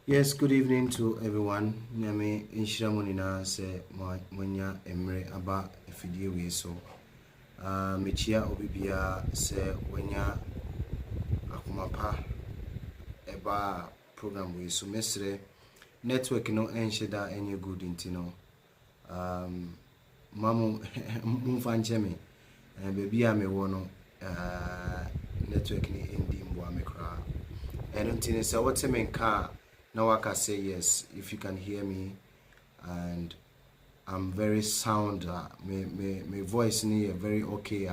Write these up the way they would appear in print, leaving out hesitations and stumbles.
Yes, good evening to everyone. Nyame inshira mo nyinaa sɛ moanya mmerɛ aba afidie wei so. Mechia obi biara sɛ wanya akoma pa ɛba program wei so. Mesrɛ network no ɛnhyɛ da ɛnyɛ good nti no. Mamu mumfa nkyɛ me. Baabi a mewɔ no network ni ɛndi mboa me koraa. Ɛno nti ne sɛ wote me nka now I can say yes if you can hear me, and I'm very sound. My voice is very okay.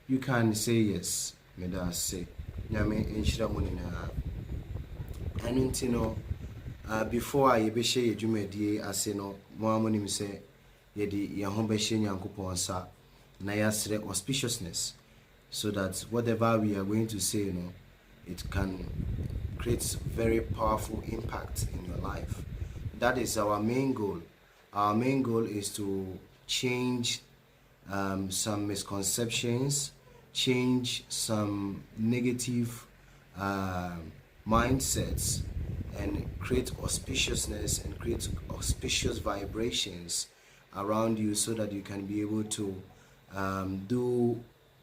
You can say yes. Me da say. Nyame enshira mo nyinaa. Ɛno nti no before I be share dwumadie ase no mo amonim sɛ yɛde yɛn ho bɛhyɛ Nyankopɔn sa na yɛasrɛ auspiciousness, so that whatever we are going to say, it can create very powerful impact in your life. That is our main goal. Our main goal is to change some misconceptions, change some negative mindsets, and create auspiciousness and create auspicious vibrations around you, so that you can be able to do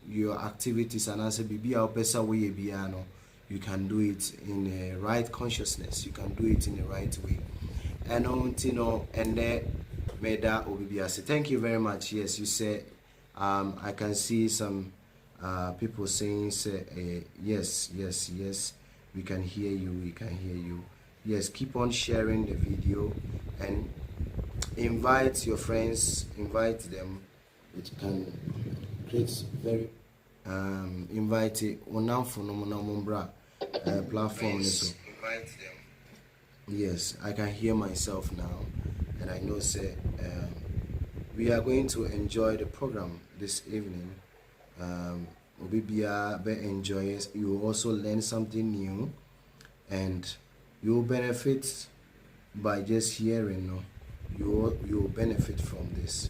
your activities and answer bibi a pesa way biano. You can do it in a right consciousness. You can do it in the right way. And and Meda Obibiase. Thank you very much. Yes, you said I can see some people saying yes. We can hear you. We can hear you. Yes, keep on sharing the video and invite your friends. Invite them. It can create very invite on phenomenal platform. So yes, I can hear myself now, and I know say we are going to enjoy the program this evening. Obibia be enjoys. You will also learn something new, and you will benefit by just hearing. You will benefit from this,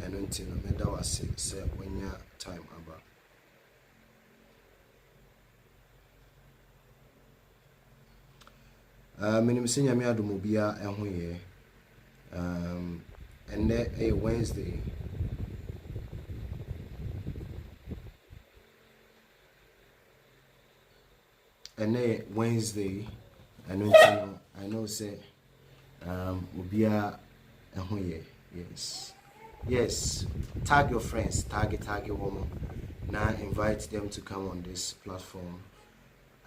and until no matter what say when your time about. Minim sɛ nyame adom bia ɛho yɛ ɛnɛ ɛyɛ Wednesday. Ɛno nti no I know sɛ obia ɛho yɛ. Yes, tag your friends, tag woman. Now invite them to come on this platform.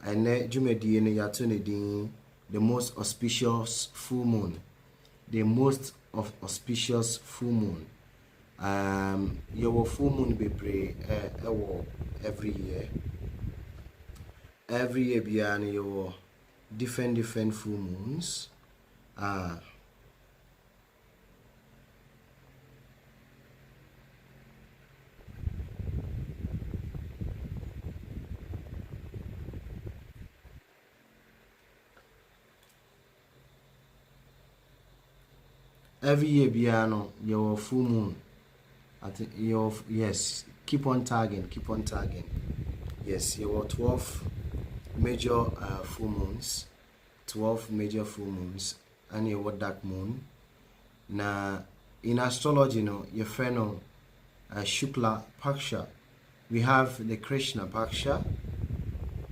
Ɛnɛ dwumadie no yɛato ne din the most auspicious full moon. The most auspicious full moon. Your full moon be pray every year. Every year beyond your different full moons. Every year piano your full moon. I think yes, keep on tagging. Yes, your 12 major full moons, 12 major full moons, and your dark moon. Now in astrology, your friend Shukla Paksha. We have the Krishna Paksha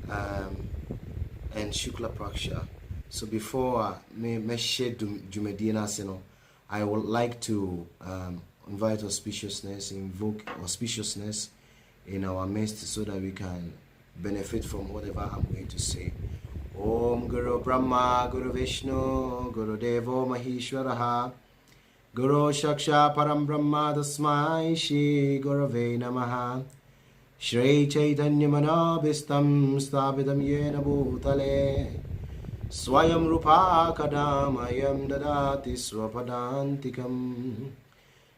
and Shukla Paksha. So before me share Jumedina Seno, I would like to invite auspiciousness, invoke auspiciousness in our midst, so that we can benefit from whatever I'm going to say. Om Guru Brahma, Guru Vishnu, Guru Devo Mahishwaraha, Guru Shaksha Param Brahma Tasmai Shri Gurave Namaha. Shri Chaitanya Manabhistam Sthapitam Yena Bhutale Swayam Rupa Kadamayam Dadati Swapadantikam.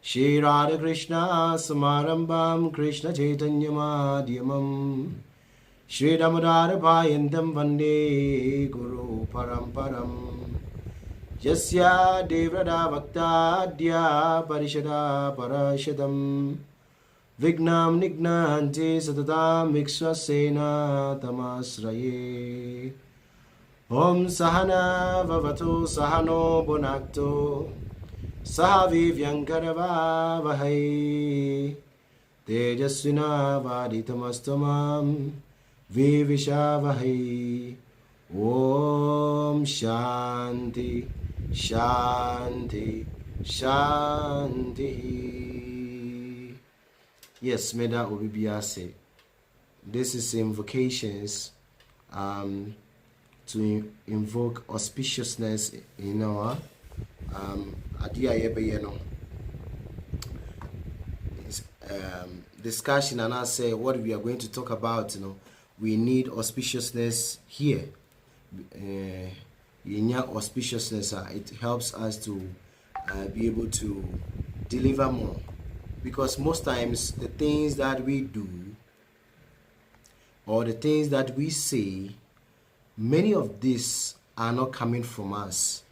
Shri Radha Krishna Samarambam Krishna Chaitanya Madhyamam. Shri Damodara Bhayandam Vande Guru Paramparam. Jasya Devrada Bhaktadya Parishada Parashadam. Vignam Nignanti Satatam Vikshasena Tamasraye. Om Sahana Vavato Sahano Bonacto Sahavi Vyankarava Vahai Tejasvina Vaditamastamam Vivishavahai. Om Shanti Shanti Shanti. Yes, Meda Obibiase. This is invocations to invoke auspiciousness in our discussion, and I say what we are going to talk about. We need auspiciousness here. In your auspiciousness, it helps us to be able to deliver more, because most times the things that we do or the things that we say, many of these are not coming from us.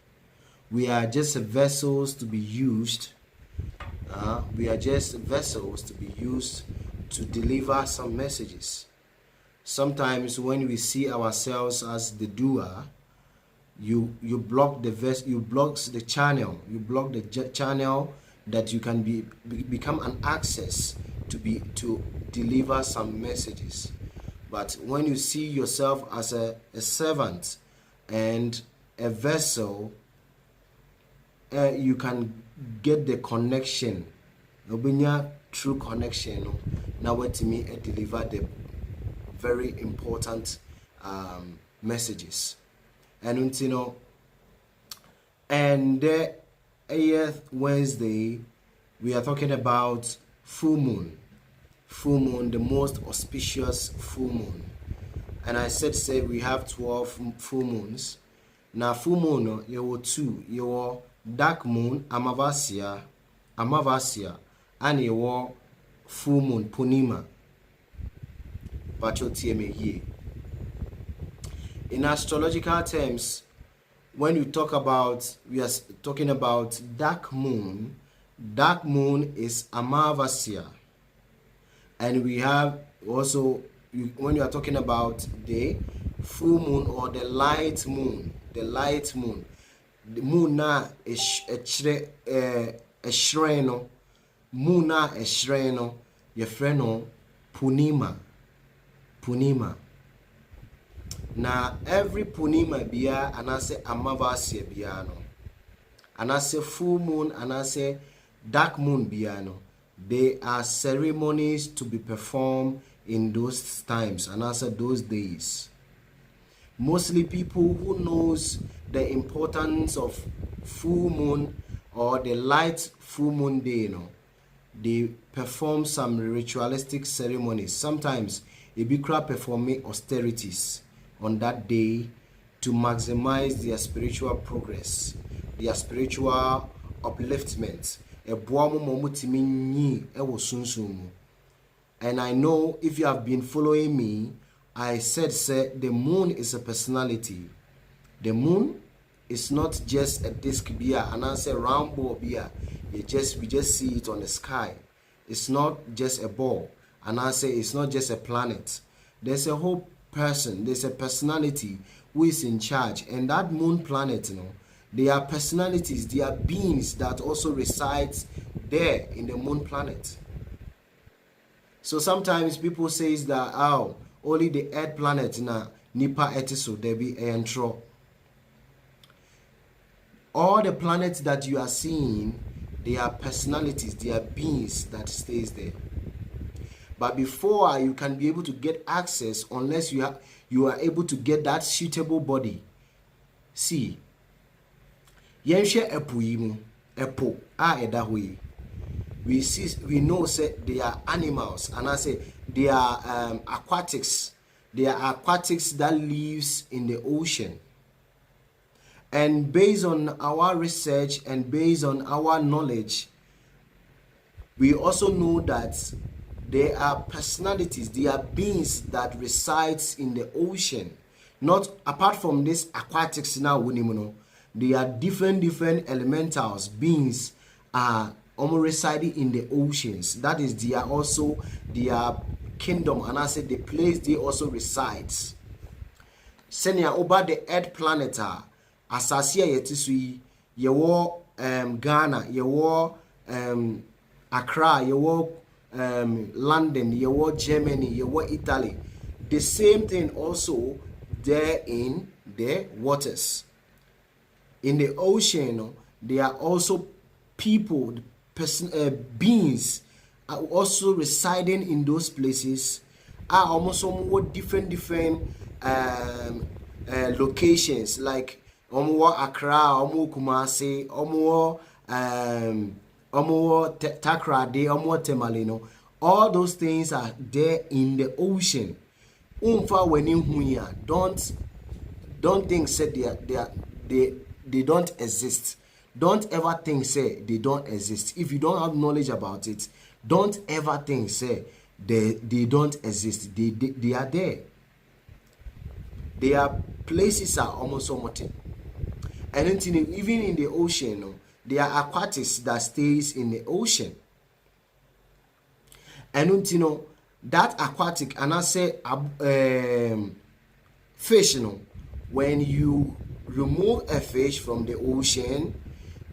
We are just vessels to be used. We are just vessels to be used to deliver some messages. Sometimes when we see ourselves as the doer, you block the channel. You block the channel that you can become an access to deliver some messages. But when you see yourself as a servant and a vessel, you can get the connection, the true connection. Now, what to me, deliver the very important messages. And and the 8th Wednesday, we are talking about full moon. Full moon, the most auspicious full moon. And I said we have 12 full moons. Now full moon, you have 2. You have dark moon, Amavasya, and you have full moon, Punima. In astrological terms, when we talk about, we are talking about dark moon. Dark moon is Amavasya. And we have also, when you are talking about the full moon or the light moon, the moon na a shreno, moon na a shreno, your friend Punima. Na every Punima biya anase Amavasya biyano, anase full moon, anase dark moon biyano. There are ceremonies to be performed in those times and also those days. Mostly people who knows the importance of full moon or the light full moon day, they perform some ritualistic ceremonies. Sometimes Ibikra performing austerities on that day to maximize their spiritual progress, their spiritual upliftment. And I know if you have been following me, I said the moon is a personality. The moon is not just a disc beer, and I say round ball beer. We just see it on the sky. It's not just a ball, and I say it's not just a planet. There's a whole person. There's a personality who is in charge, and that moon planet, they are personalities, they are beings that also resides there in the moon planet. So sometimes people say that only the earth planet na nipa etiso there be entro. All the planets that you are seeing, they are personalities, they are beings that stays there. But before you can be able to get access, unless you are able to get that suitable body. See, yenshe epo edahui. We know they are animals, and I say they are aquatics. They are aquatics that lives in the ocean. And based on our research and based on our knowledge, we also know that there are personalities, there are beings that resides in the ocean. Not apart from this aquatics now, there are different elementals, beings are almost residing in the oceans. That is, they are kingdom, and I said the place they also resides. senia over the earth planet asase a yete so yi yewo Ghana, yewo Accra, yewo London, yewo Germany, yewo Italy. The same thing also there in the waters. In the ocean, there are also people, beings are also residing in those places, are almost somewhat different locations, like Accra, Kumasi, Takrade, Temalino. All those things are there in the ocean. Don't think say they don't exist. Don't ever think say they don't exist. If you don't have knowledge about it, don't ever think say they don't exist. They are there. Their places are almost so much. And even in the ocean, there are aquatics that stays in the ocean. And that aquatic, and I say fish, when you remove a fish from the ocean,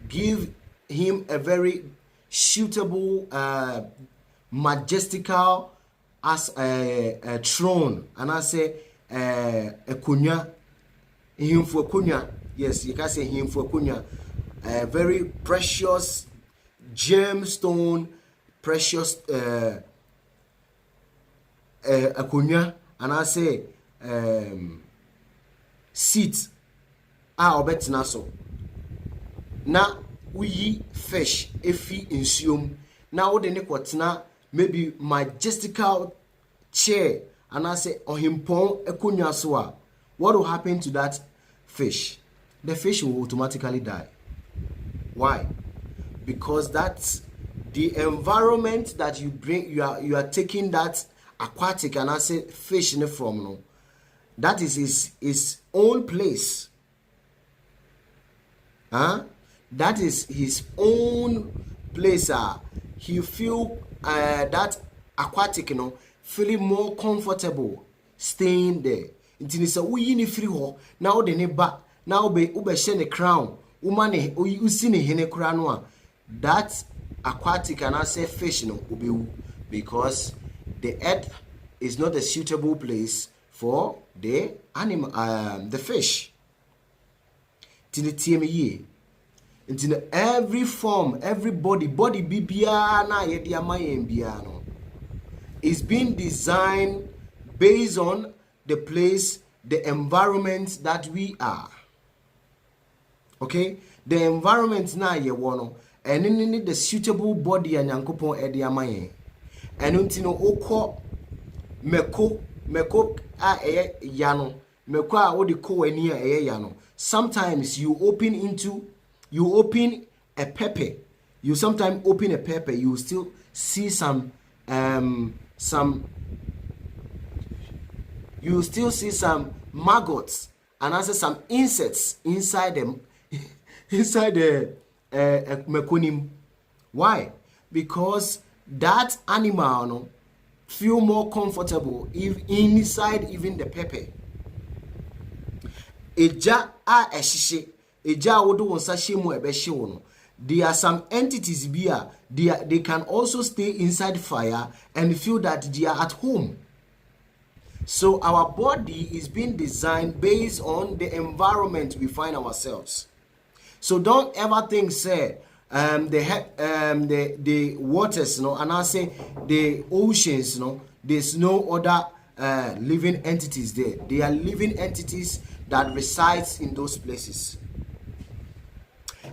give him a very suitable, majestical as a throne, and I say a kunya, him for kunya. Yes, you can say him for kunya. A very precious gemstone, precious akunya, and I say seat obetina so. Na we fish efi insuom. Na wo de ne kwotena maybe majestical chair, and I say ohimpon akunya so a, what will happen to that fish? The fish will automatically die. Why? Because that's the environment that you bring. You are taking that aquatic, and I say fish in from, no, that is his own place. That is his own place. He feel that aquatic, feeling more comfortable staying there. Until it's a we free ho now the neighbor now be share the crown. Umane you see ne hene kura no a, that aquatic and I say fish will, because the earth is not a suitable place for the animal, the fish. Until every form, every body bibia na yedi amayen bia no is being designed based on the place, the environment that we are. Okay, the environment na ye wono, and in the suitable body and yankopon edi amayen. And untino oko meko a yano, meko a odi ko eni a yano. Sometimes you open a pepper. You sometimes open a pepper, you still see some maggots, and also some insects inside them, inside the mekonim. Why? Because that animal feel more comfortable if inside even the pepper. Eja a eshishe, eja wodo wonsa shemu ebehye wo. There are some entities here, they can also stay inside fire and feel that they are at home. So our body is being designed based on the environment we find ourselves. So don't ever think, say, the waters, and I say the oceans, there's no other living entities there. They are living entities that resides in those places.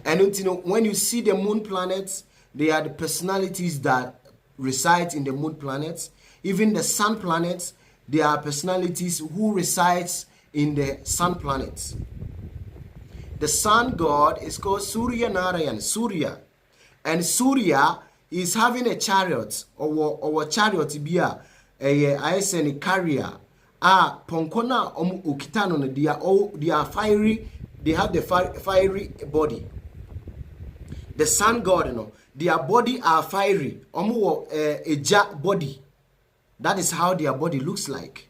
And when you see the moon planets, they are the personalities that reside in the moon planets. Even the sun planets, there are personalities who resides in the sun planets. The sun god is called Surya Narayan, Surya. And Surya is having a chariot, or chariot bia, I say a carrier. Ponkona ukitano, they are fiery, they have the fiery body. The sun god, their body are fiery, a body. That is how their body looks like.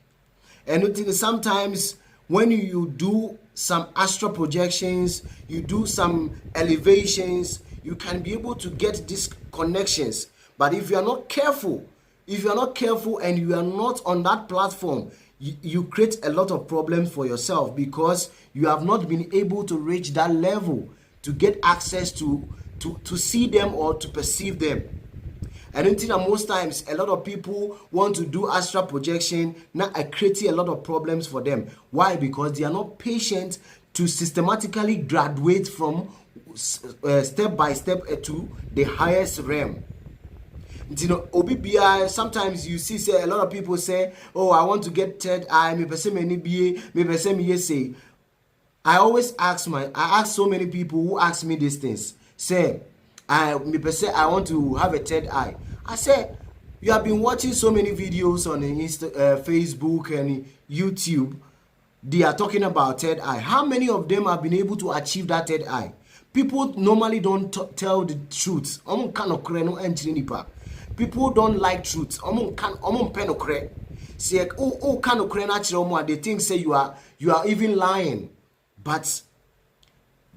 And sometimes when you do some astral projections, you do some elevations, you can be able to get these connections. But if you are not careful, and you are not on that platform, you create a lot of problems for yourself, because you have not been able to reach that level to get access to see them or to perceive them. And I think that most times a lot of people want to do astral projection, now I create a lot of problems for them. Why? Because they are not patient to systematically graduate from step by step to the highest realm. You know, sometimes you see say a lot of people say, oh, I want to get third eye, me person many be, me person me say. I ask so many people who ask me these things. Say, I want to have a third eye. I say, you have been watching so many videos on Facebook and YouTube. They are talking about third eye. How many of them have been able to achieve that third eye? People normally don't tell the truth. People don't like truth. Say, they think say you are even lying. But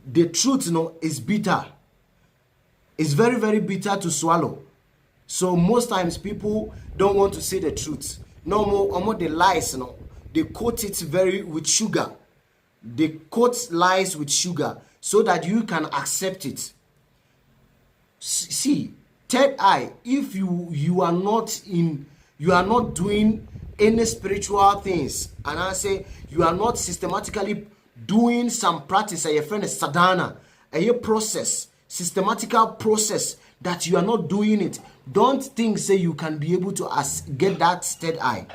the truth, is bitter. It's very, very bitter to swallow. So most times people don't want to say the truth. No more the lies, they coat it with sugar. They coat lies with sugar so that you can accept it. See, third eye, if you are not doing any spiritual things, and I say you are not systematically doing some practice, your friend is sadhana, a process, systematical process that you are not doing it, don't think say you can be able to get that third eye.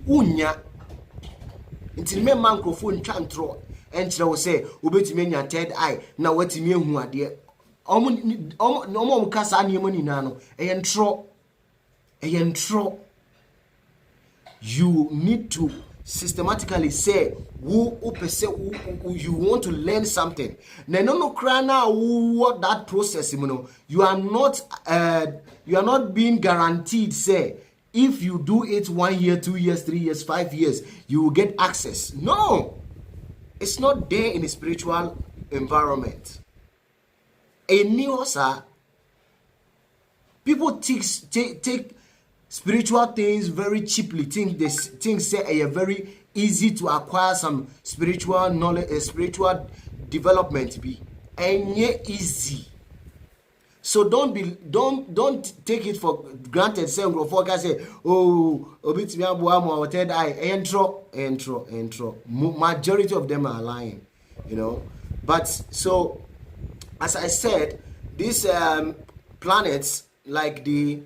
Unya until me microphone chantro enchira wo say obetime nya third eye na watime ehu ade omo kasa anemo nyina no eye you need to systematically say you want to learn something. No what that process, you are not being guaranteed say if you do it 1 year, 2 years, 3 years, 5 years, you will get access. No, it's not there in a spiritual environment. People take spiritual things very cheaply. Things say are very easy to acquire some spiritual knowledge, spiritual development be easy. So don't take it for granted. Say oh obitimi aboa mo third eye entro. Majority of them are lying, But so as I said, these planets like the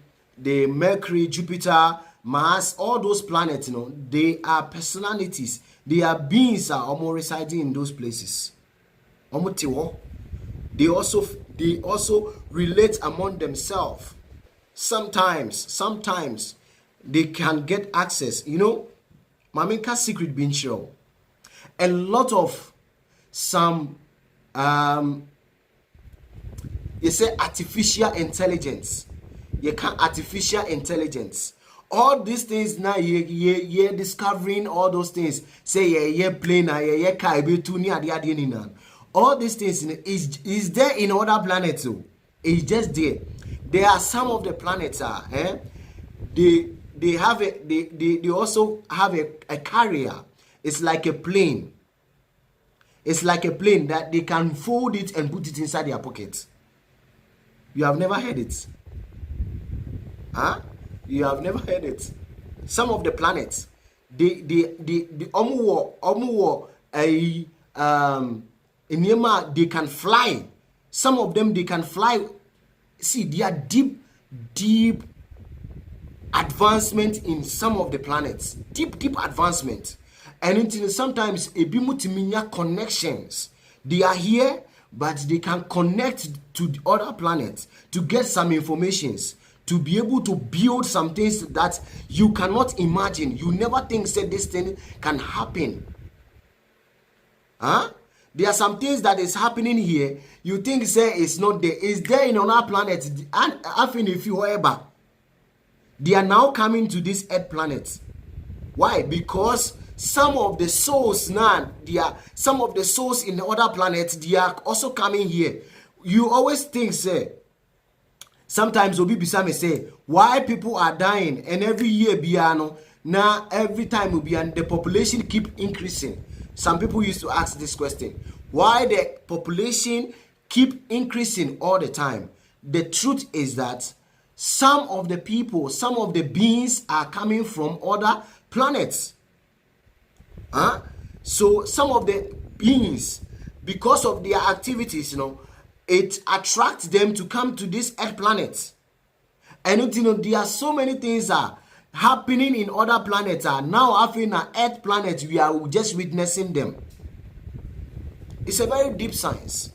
Mercury, Jupiter, Mars, all those planets, they are personalities. They are beings are almost residing in those places. They also relate among themselves. Sometimes they can get access. Maminka secret being show. A lot of some you say artificial intelligence. You can artificial intelligence. All these things now you're discovering all those things. Say yeah plane yeah car be too near the all these things is there in other planets too. It's just there. There are some of the planets they also have a carrier. It's like a plane. It's like a plane that they can fold it and put it inside their pockets. You have never heard it. Huh? You have never heard it. Some of the planets, they can fly. Some of them they can fly. See, they are deep advancement in some of the planets. Deep advancement. And until sometimes ebimutiminya connections. They are here, but they can connect to the other planets to get some informations, to be able to build some things that you cannot imagine. You never think that this thing can happen. Huh? There are some things that is happening here. You think say it's not there. It's there in another planet. And even if you they are now coming to this Earth planet. Why? Because some of the souls now, some of the souls in the other planets, they are also coming here. You always think, say, sometimes Obi Bisame say, why people are dying, and every year Biano, now every time will be, and the population keep increasing. Some people used to ask this question, why the population keep increasing all the time? The truth is that some of the people, some of the beings are coming from other planets. So some of the beings, because of their activities, it attracts them to come to this earth planet. And there are so many things are happening in other planets. Now having an earth planet, we are just witnessing them. It's a very deep science.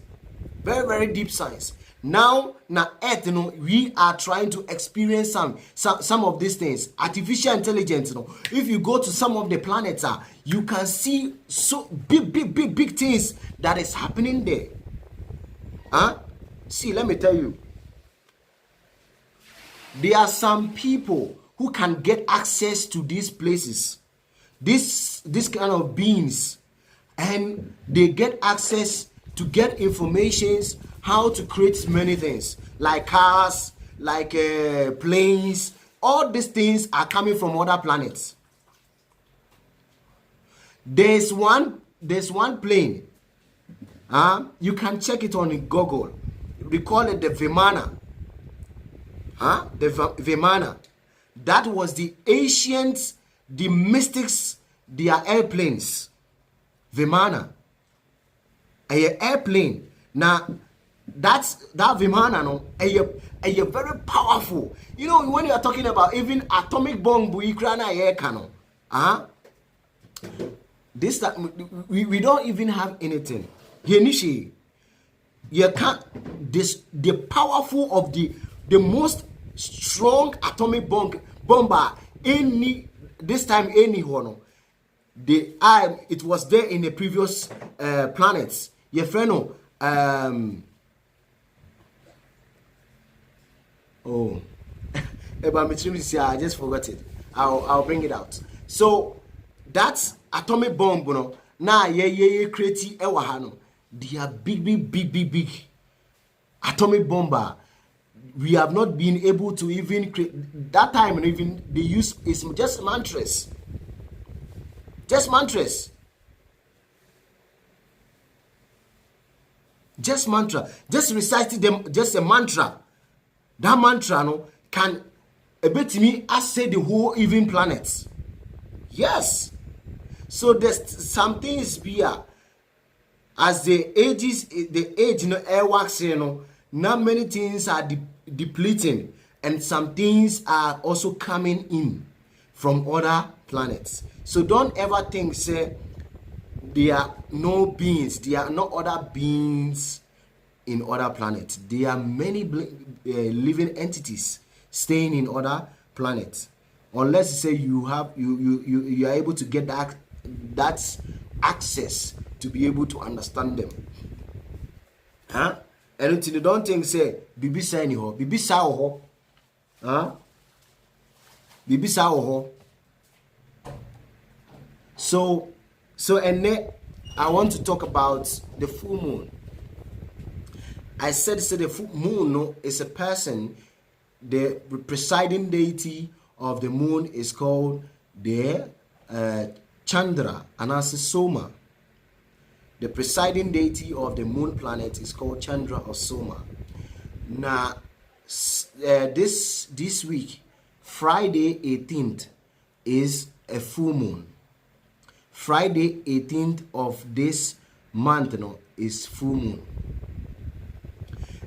Very, very deep science. Now earth, we are trying to experience some of these things. Artificial intelligence, if you go to some of the planets, you can see so big things that is happening there. See, let me tell you, there are some people who can get access to these places, this kind of beings, and they get access to get informations how to create many things like cars, like planes. All these things are coming from other planets. There's one plane. You can check it on Google. We call it the Vimana. The Vimana. That was the ancients, the mystics, their airplanes. Vimana. A airplane. Now, that Vimana, a very powerful. When you are talking about even atomic bomb, this time we don't even have anything. You can't. The powerful of the most strong atomic bomber this time anyone. It was there in the previous planets. Your friend, I just forgot it. I'll bring it out. So that's atomic bomb, now create ewahano. They are big atomic bomber. We have not been able to even create that time, and even they use is just mantras. Just mantras. Just mantra. Just reciting them, just a mantra. That mantra can a bit me as say the whole even planets. Yes. So there's some things here. As the age air wax, now many things are depleting, and some things are also coming in from other planets. So don't ever think say there are no beings, there are no other beings in other planets. There are many living entities staying in other planets. Unless you say you are able to get that access to be able to understand them. And until you don't think say bibi sa ni ho, bibi sa ho. Bibi sa ho. So and then I want to talk about the full moon. I said the full moon is a person. The presiding deity of the moon is called the Chandra, and as Soma. The presiding deity of the moon planet is called Chandra or Soma. Now, this week, Friday 18th, is a full moon. Friday 18th of this month is full moon.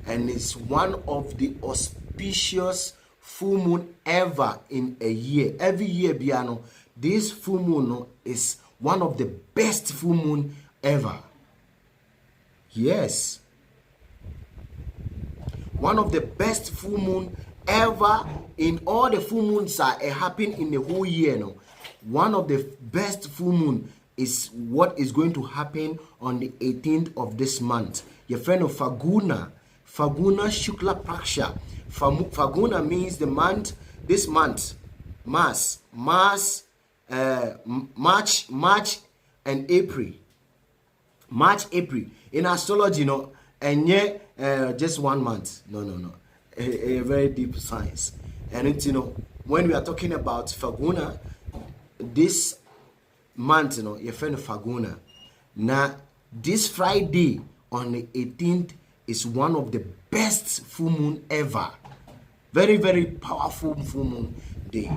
And it's one of the auspicious full moon ever in a year. Every year, Biano, this full moon is one of the best full moon ever. Yes. One of the best full moon ever in all the full moons that happen in the whole year. One of the best full moon is what is going to happen on the 18th of this month. Your friend of Faguna Shukla Paksha. Faguna means the month, this month. Mars March and April. March, April. In astrology, and just 1 month. No. A very deep science. And it's, when we are talking about Faguna, this month, your friend Faguna. Now, this Friday on the 18th is one of the best full moon ever. Very, very powerful full moon day.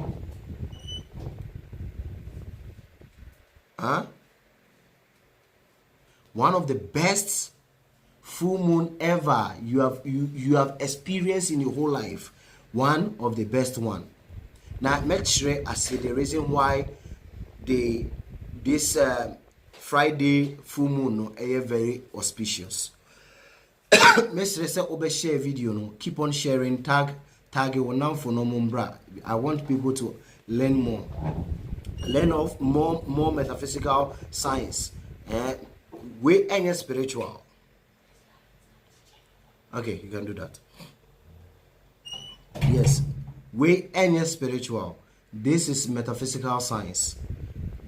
One of the best full moon ever you have experienced in your whole life. One of the best one. Now, make sure I say the reason why this Friday full moon is very auspicious. Make sure say over share video no. Keep on sharing. Tag it now for no mumbra. I want people to learn more. Learn of more metaphysical science. We any spiritual. Okay, you can do that. Yes, we any spiritual. This is metaphysical science.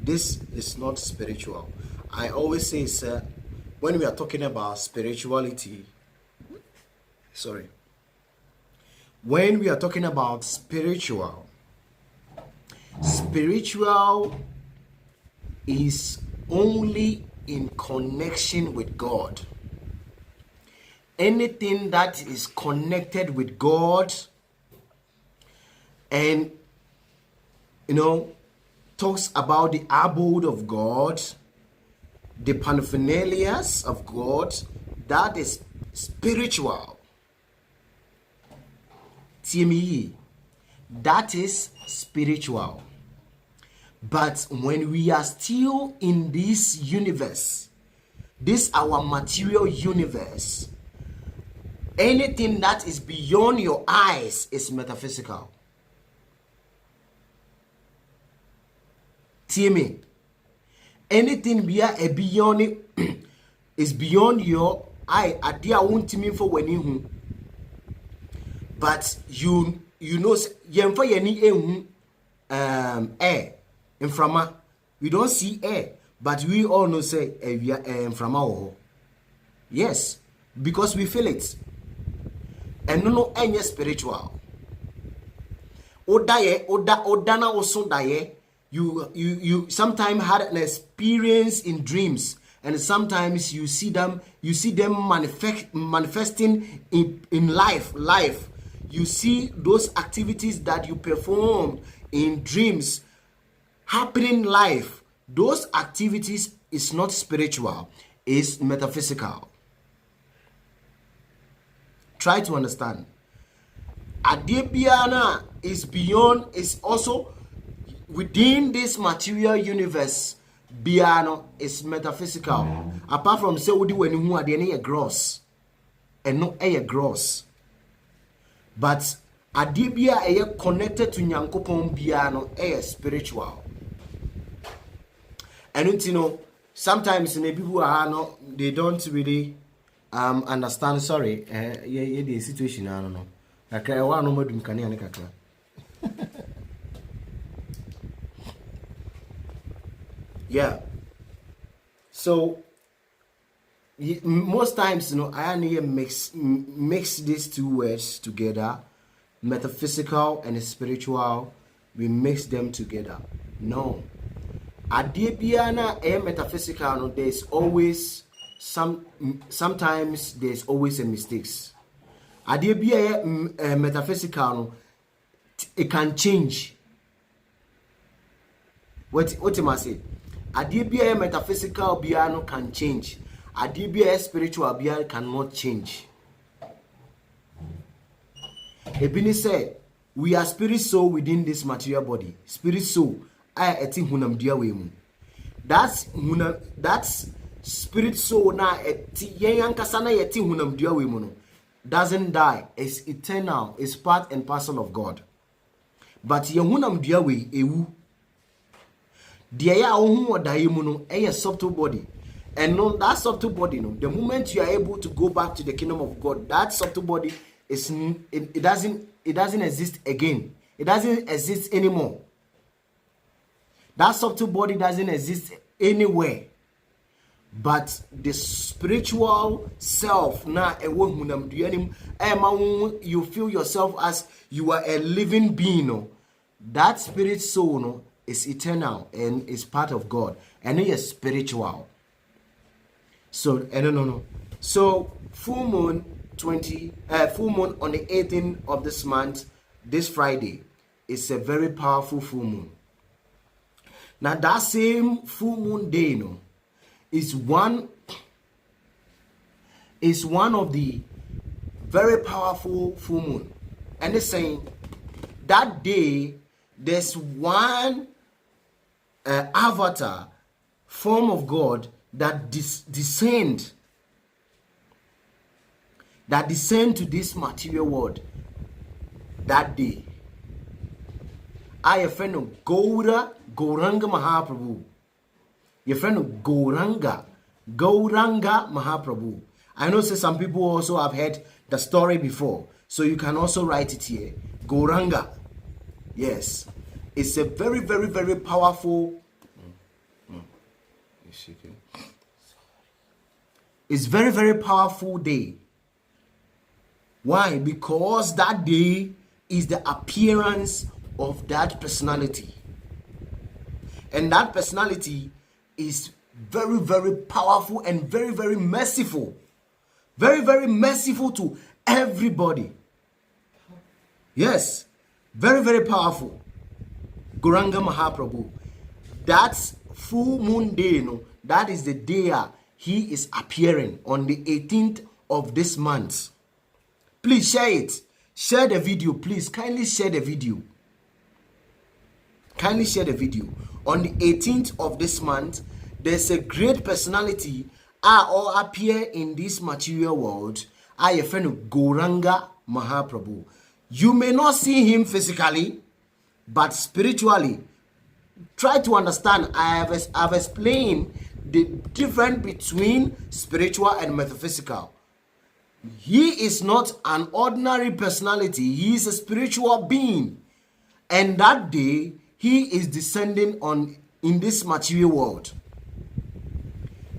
This is not spiritual. I always say, sir, when we are talking about spirituality, when we are talking about spiritual is only in connection with God. Anything that is connected with God and talks about the abode of God, the paraphernalia of God, that is spiritual. TME, that is spiritual. But when we are still in this universe, this our material universe, anything that is beyond your eyes is metaphysical. TME, anything beyond it is beyond your eye. Adia won't mean for when you, but you know yemfa yeni air in frama. We don't see air, but we all know say we are frama. Yes, because we feel it. And no any spiritual. Odana also die. You sometimes had an experience in dreams, and sometimes you see them manifesting in life. You see those activities that you perform in dreams happening live. Those activities is not spiritual, it's metaphysical. Try to understand. Adebiana is beyond, is also within this material universe. Biano is metaphysical. Apart from say we when you are the gross and no air gross. But adibia aye connected to Nyankopon biano aye spiritual. And sometimes maybe people are no, they don't really understand. Sorry, the situation I don't know. Kakra wa no madum kane ane kakra. Yeah. So most times, I need mix these two words together, metaphysical and spiritual. We mix them together. No, Adebiana a metaphysical. There's always sometimes there's always a mistakes. Adebia metaphysical. It can change. What am I saying? Adebia metaphysical biano can change. Adibia spiritual bia cannot change. Ebini say we are spirit soul within this material body. Spirit soul I eti hunam dia we mu. That's spirit soul na eti yankasa na yeti hunam dia we mu no doesn't die. It's eternal. It's part and parcel of God. But hunam dia we ewu. Dia ya ohun odaye mu no a subtle body. And no, that subtle body, the moment you are able to go back to the kingdom of God, that subtle body is it doesn't exist again. It doesn't exist anymore. That subtle body doesn't exist anywhere. But the spiritual self, you feel yourself as you are a living being. That spirit soul is eternal and is part of God, and it is spiritual. So no. So full moon on the 18th of this month, this Friday, is a very powerful full moon. Now that same full moon day, is one of the very powerful full moon, and it's saying that day there's one avatar form of God that descend to this material world that day. I a friend of Gauranga Mahaprabhu. Your friend of Gauranga Mahaprabhu. I know some people also have heard the story before, so you can also write it here. Gauranga. Yes. It's a very, very, very powerful. It's very, very powerful day. Why? Because that day is the appearance of that personality. And that personality is very, very powerful and very, very merciful. Very, very merciful to everybody. Yes. Very, very powerful. Gauranga Mahaprabhu. That's full moon day, that is the day he is appearing on the 18th of this month. Please share it. Share the video, please. Kindly share the video. Kindly share the video. On the 18th of this month, there's a great personality all appear in this material world. I a friend of Gauranga Mahaprabhu. You may not see him physically, but spiritually. Try to understand. I've explained the difference between spiritual and metaphysical. He is not an ordinary personality. He is a spiritual being. And that day, he is descending in this material world.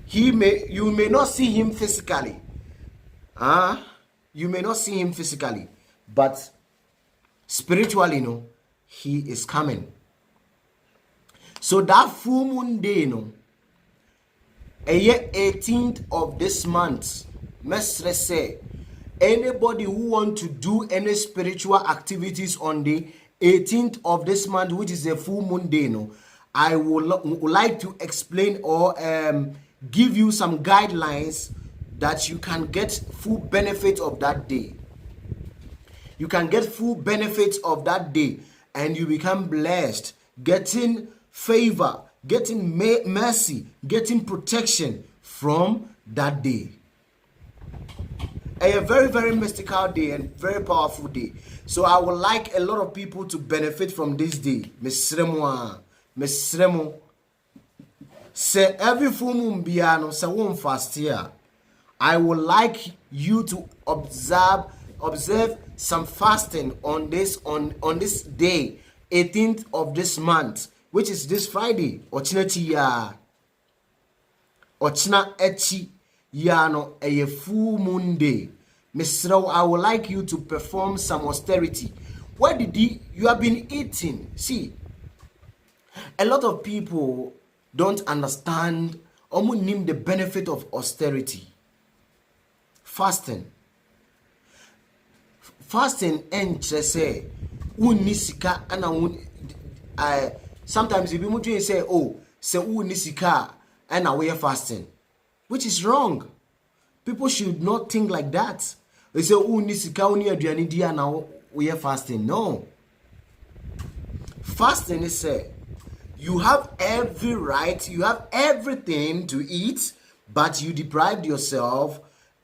You may not see him physically. You may not see him physically, but spiritually, he is coming. So that full moon day, a year 18th of this month, Mestre say, anybody who want to do any spiritual activities on the 18th of this month, which is a full moon day, I would like to explain or give you some guidelines that you can get full benefit of that day. You can get full benefits of that day, and you become blessed, getting favor, getting mercy, getting protection from that day. A very, very mystical day and very powerful day. So I would like a lot of people to benefit from this day. Mesremo. Say every full moon biano say one fast here. I would like you to observe some fasting on this day, 18th of this month, which is this Friday. Ochina echi yano a full moon day. Mr. I would like you to perform some austerity. What did you have been eating? See, a lot of people don't understand or name the benefit of austerity. Fasting and say unisika and sometimes if you say say unisika and we are fasting, which is wrong. People should not think like that. They say unisika uni aduani dia now we are fasting. No. Fasting is you have every right, you have everything to eat, but you deprived yourself,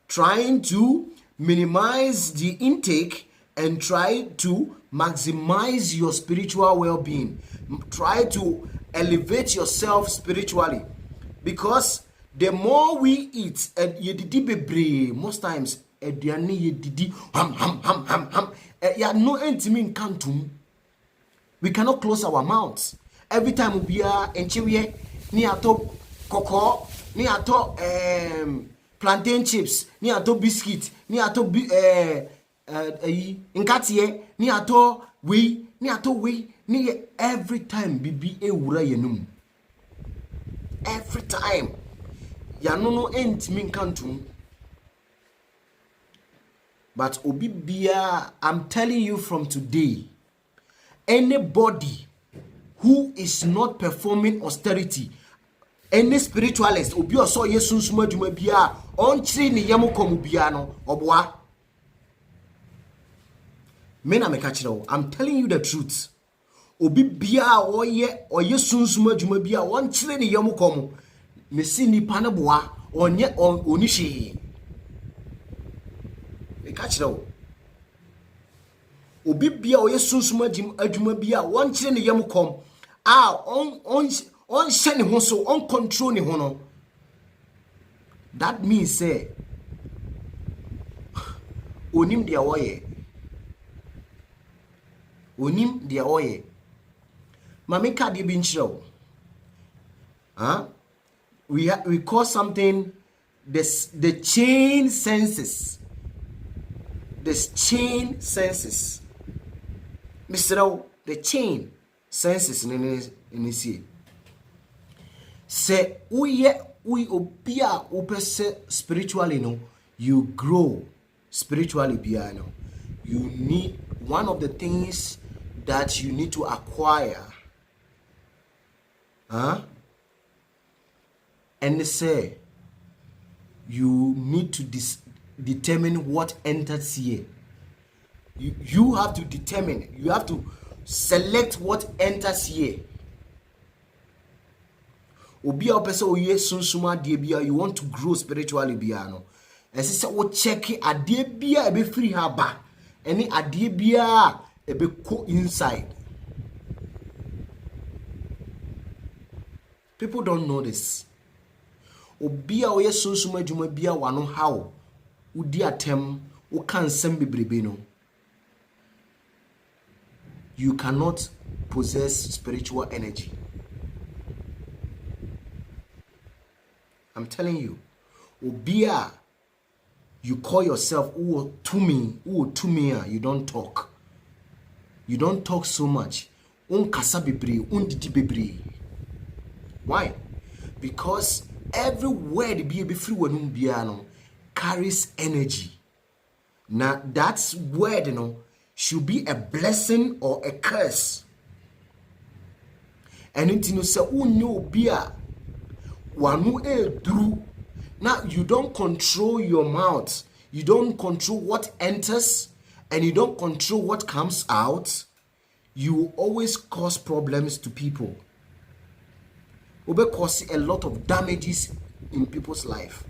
trying to minimize the intake and try to maximize your spiritual well-being. Try to elevate yourself spiritually, because the more we eat, most times we cannot close our mouths. Every time we are in Chiwie, ni ato cocoa, ni ato plantain chips, ni ato biscuit, ni ato nkatiye, ni ato we, ni every time bibi e wura yenum. Every time. Ya no ent min kantum. But obi bia, I'm telling you from today, anybody who is not performing austerity, any spiritualist, obi oso yesu nsuma djuma bia, on chiri ni yemu komu bia no, obwa. Mena meka chiro, I'm telling you the truth. Obi bia o yesu nsuma djuma bia, on chiri ni yemu komu, mesi ni panabwa, onye onishi. Meka obi bia o yesu nsuma adwuma bia, on chiri ni yemu komu, on sheni ho so on control ni ho no. That means say onim dia woye mame ka de bi nchiro. We call something the chain senses. The chain senses. Mr. The chain senses in this. Say we obia opese spiritually no, you grow spiritually piano. You need one of the things that you need to acquire. And say you need to determine what enters here. You have to determine, you have to select what enters here. Obi a person oye sunsuma de bia, you want to grow spiritually bia no. Ese se wo check ade bia e be free ha ba. Any ade bia e be ko inside. People don't know this. Obi a oye sunsuma djuma bia wano how udi atem wo kan sem bebrebe no. You cannot possess spiritual energy. I'm telling you, Obia, you call yourself to me, you don't talk. You don't talk so much. Kasa bebre, didi bebre. Why? Because every word be free when biano carries energy. Now that word, should be a blessing or a curse. And it say Obia. Now you don't control your mouth, you don't control what enters, and you don't control what comes out. You always cause problems to people. You will cause a lot of damages in people's life.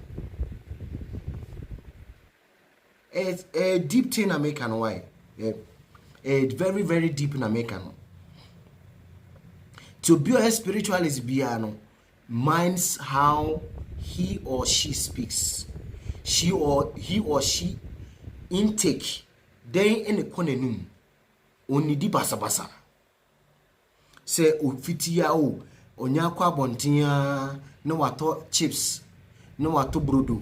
It's a deep thing American why. A very, very deep in American. To be a spiritualist biano minds how he or she speaks. He or she intake. Then in the konenum. Onidi basa. Say ofitia o onyakwa bontia no wato chips, no wato brodo,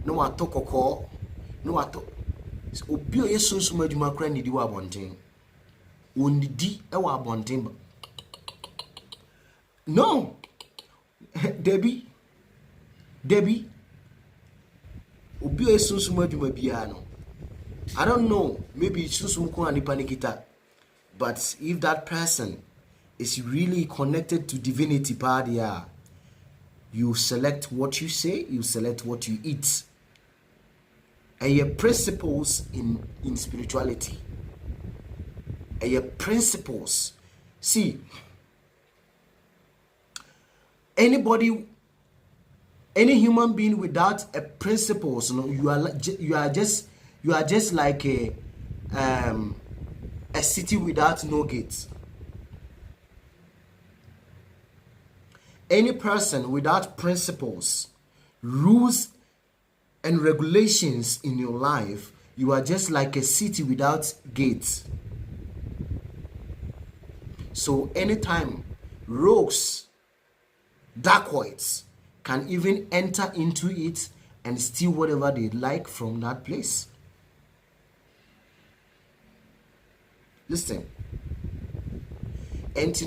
no wato koko, no wato obi oye sunsuma djuma kra nidi wa bontin. Onidi e wa bontin. No. Debbie obi oye sunsuma djuma bia no. I don't know, maybe sunsum ko ani panikita. But if that person is really connected to divinity padia, you select what you say, you select what you eat. And your principles in spirituality. And your principles. See, any human being without a principles, you are just like a city without no gates. Any person without principles, rules, and regulations in your life, you are just like a city without gates. So anytime rogues, dacoits can even enter into it and steal whatever they like from that place. Listen, and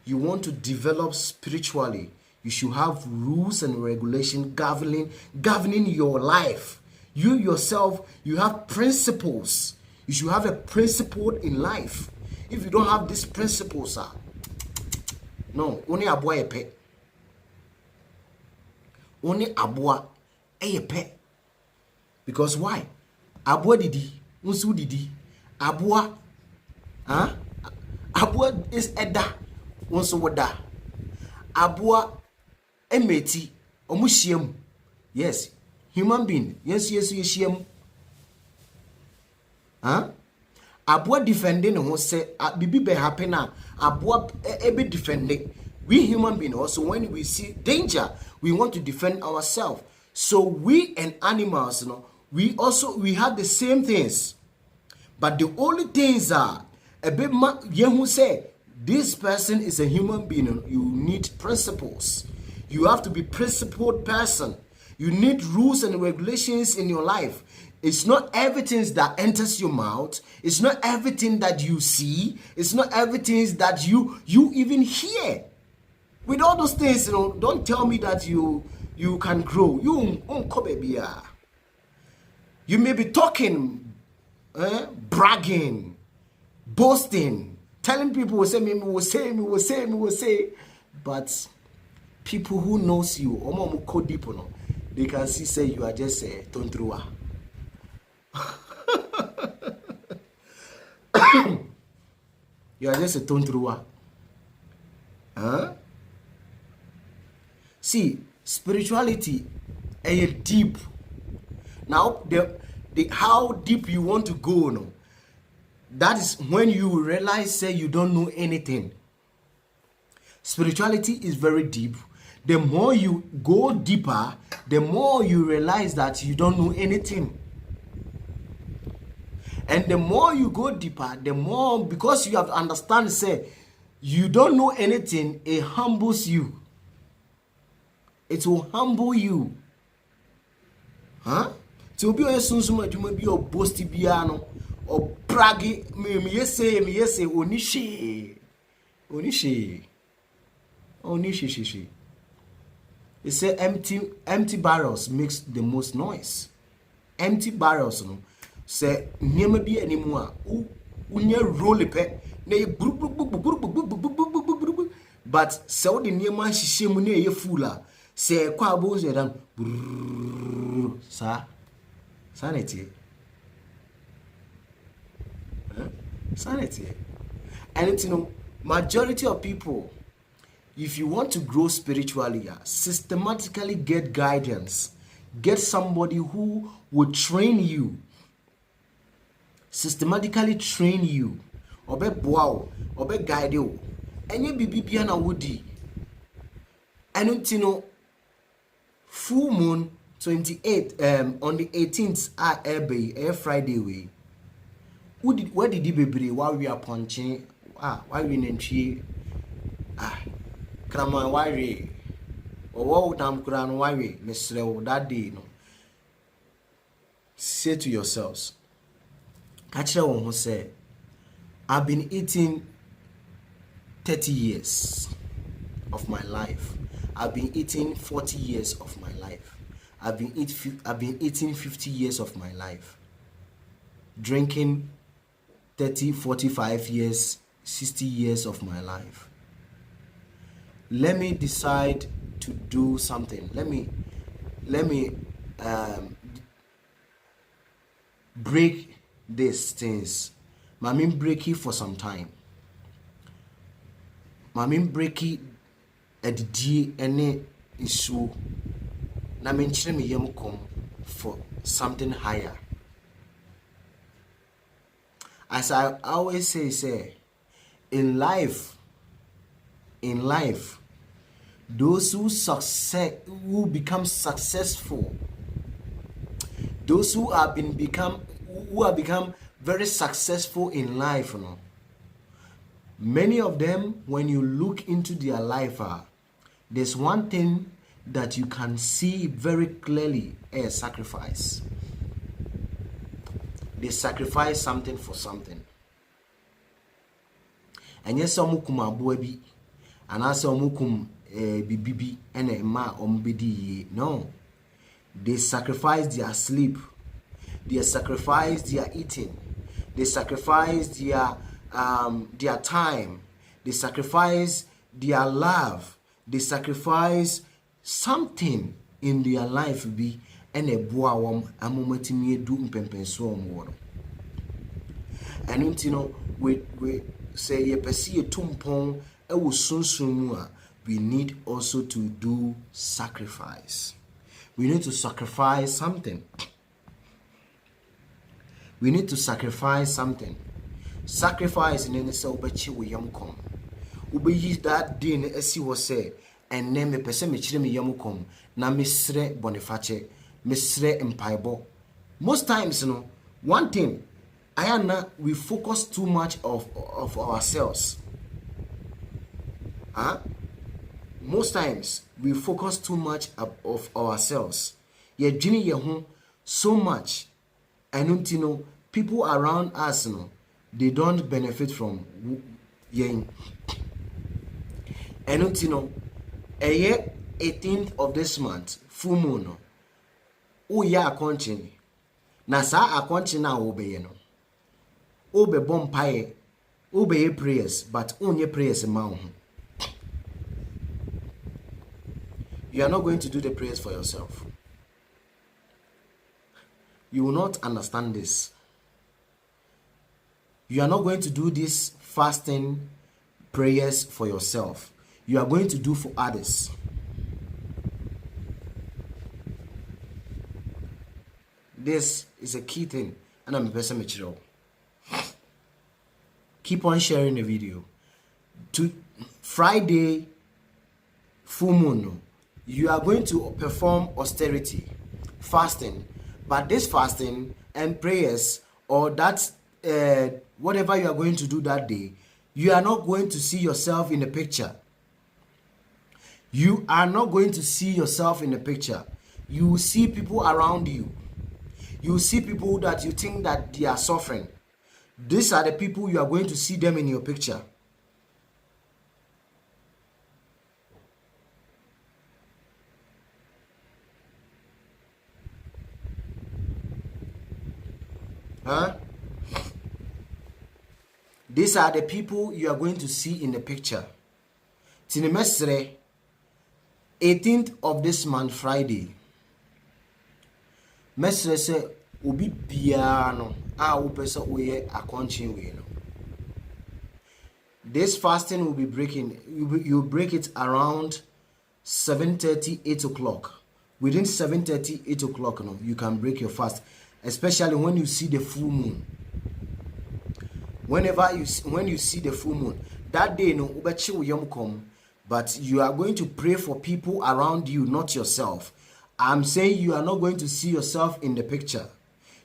you want to develop spiritually, you should have rules and regulations governing your life. You yourself, you have principles. You should have a principle in life. If you don't have these principles, no, only abua epe. Only abua epe. Because why? Abua didi, unsu didi. Abua, abua is eda, unsu wada. Abua emeti, omushiam. Yes, human being. Yes, yeshiam. Abua defending who say bibi be happen na abua ebe defending. We human being also, when we see danger, we want to defend ourselves. So we and animals, we have the same things, but the only things are a bit who say this person is a human being. You need principles. You have to be principled person. You need rules and regulations in your life. It's not everything that enters your mouth. It's not everything that you see. It's not everything that you even hear. With all those things, don't tell me that you can grow. You may be talking, bragging, boasting, telling people will say, but people who knows you, they can see say you are just a tontrua. You are just a tontrua. See, spirituality is deep. Now, the how deep you want to go, that is when you realize say you don't know anything. Spirituality is very deep. The more you go deeper, the more you realize that you don't know anything. And the more you go deeper, the more, because you have to understand, say, you don't know anything, it humbles you. It will humble you. To be a soon you may be a boasty piano or braggy, me say, onishi. They say empty barrels makes the most noise. Empty barrels, say never be anymore. Unye roll pe na but so the near man she mu na ye foola say kwa bo say dan sanity. Sanity. And it's majority of people, if you want to grow spiritually, systematically get guidance. Get somebody who will train you. Systematically train you. Obe boao, obe guide you. Enye bibi bia na wodi. And full moon 28 on the 18th air Friday way. Where did you be while we are punching? Why we nentry? Krama why we? Or what damn kran why we? Mr. That day, say to yourselves, catch one who say, I've been eating 30 years of my life. I've been eating 40 years of my life. I've been eating 50 years of my life. Drinking 30, 45 years, 60 years of my life. Let me decide to do something. Let me break these things. Mami break it for some time. Mami break it at the any issue. Na menchire me yam come for something higher. As I always say, in life, those who become successful, those who have become very successful in life, Many of them, when you look into their life, there's one thing that you can see very clearly: a sacrifice. They sacrifice something for something. And yes, some kum abuabi, and also mukum bibibi, and ma ombedi. No, they sacrifice their sleep, they sacrifice their eating, they sacrifice their time, they sacrifice their love, they sacrifice something in their life be and a boawam amomatimi do mpempenso omwo. And you know, we say ye pesi tumpon e wo sunsun mu a, we need also to do sacrifice. We need to sacrifice something. We need to sacrifice something. Sacrifice in se obechi wo yam kom. Ubeyi that day na esi wo say and name me pese me chire me yam kom na mesre boniface, mesre empaibo. Most times, you know, one thing we focus too much of ourselves. Most times we focus too much of ourselves. Ye jini ye ho so much, and you know, people around us, you know, they don't benefit from yen. And you know, a year 18th of this month, full moon. O ya akonchi. Na sa akonchi na obeye no. Obe bompaye, obey prayers, but only prayers amount. You are not going to do the prayers for yourself. You will not understand this. You are not going to do this fasting prayers for yourself. You are going to do for others. This is a key thing, and I'm a person material. Keep on sharing the video. To Friday, full moon, you are going to perform austerity, fasting. But this fasting and prayers, or that whatever you are going to do that day, you are not going to see yourself in the picture. You are not going to see yourself in the picture. You will see people around you. You will see people that you think that they are suffering. These are the people you are going to see them in your picture. These are the people you are going to see in the picture. Tinemesre, 18th of this month, Friday. Mesre se obi biano a upesa oye akonchi we no. This fasting will be breaking. You break it around 7:30, 8 o'clock. Within 7:30, 8 o'clock, no, you can break your fast, especially when you see the full moon. When you see the full moon, that day, no, ubechi uyam kom, but you are going to pray for people around you, not yourself. I'm saying you are not going to see yourself in the picture.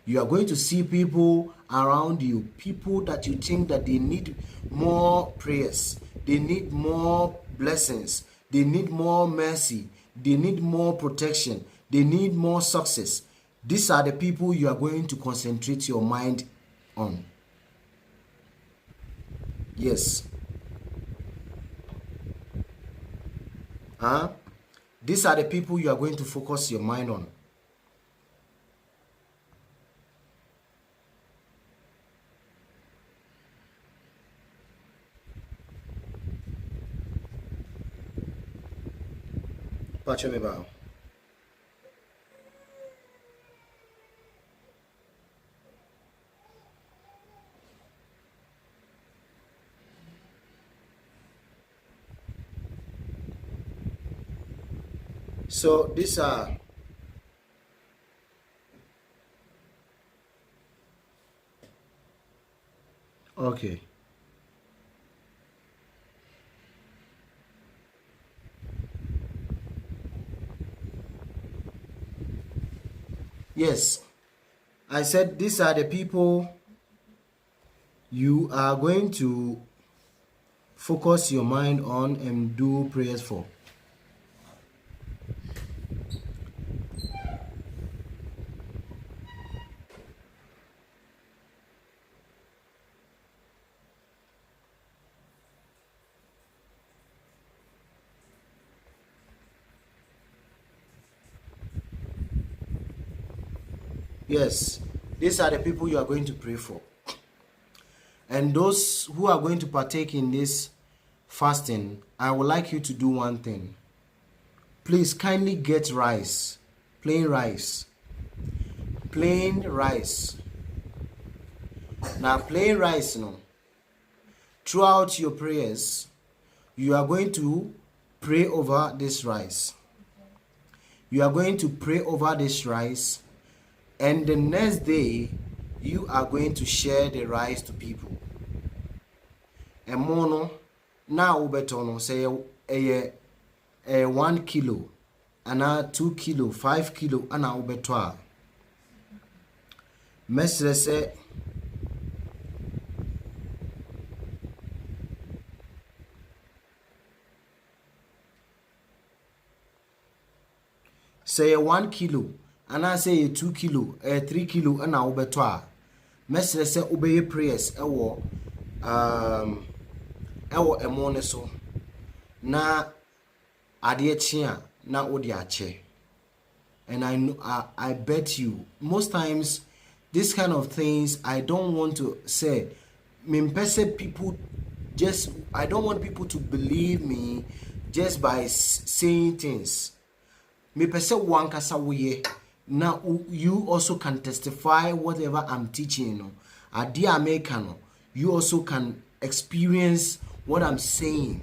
You are going to see people around you, people that you think that they need more prayers, they need more blessings, they need more mercy, they need more protection, they need more success. These are the people you are going to concentrate your mind on. Yes. These are the people you are going to focus your mind on. Patch me bow. So these are okay. Yes, I said these are the people you are going to focus your mind on and do prayers for. Yes, these are the people you are going to pray for. And those who are going to partake in this fasting, I would like you to do one thing. Please kindly get rice, plain rice. Plain rice. Now, plain rice, throughout your prayers, you are going to pray over this rice. You are going to pray over this rice, and the next day, you are going to share the rice to people. And mono, now ubetono say a 1 kilo, and 2 kilo, 5 kilo, and ubetoa. Mestre say 1 kilo, and I say 2 kilo, 3 kilo, and now ubetoa. Mestre say obey prayers ewo emone so na ade chia na odi ache. And I bet you most times this kind of things I don't want to say. I don't want people to believe me just by saying things. Me pese wankasa woye. Now you also can testify whatever I'm teaching. Adia Americano, you also can experience what I'm saying.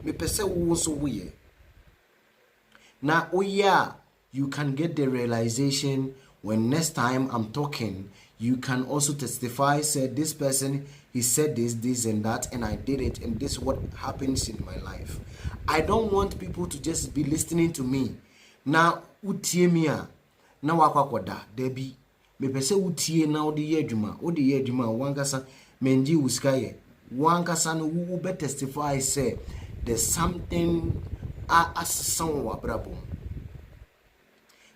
Me pese wo so woye. Now you can get the realization when next time I'm talking, you can also testify, said this person, he said this and that, and I did it, and this is what happens in my life. I don't want people to just be listening to me. Now, utie mia, na wakwakwada, debi, me pese utie na odi yedjuma, wankasa, menji uskaye, wankasa no ube testify, say, there's something Asamoah brabo.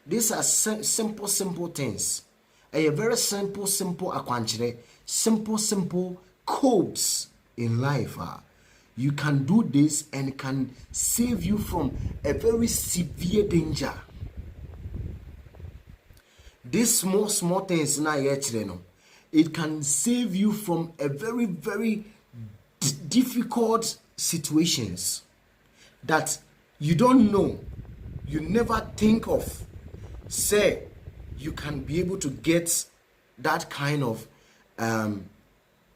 These are simple things. A very simple akwanchire, simple codes in life. You can do this and it can save you from a very severe danger. These small things na it can save you from a very difficult situations that you don't know, you never think of. Say you can be able to get that kind of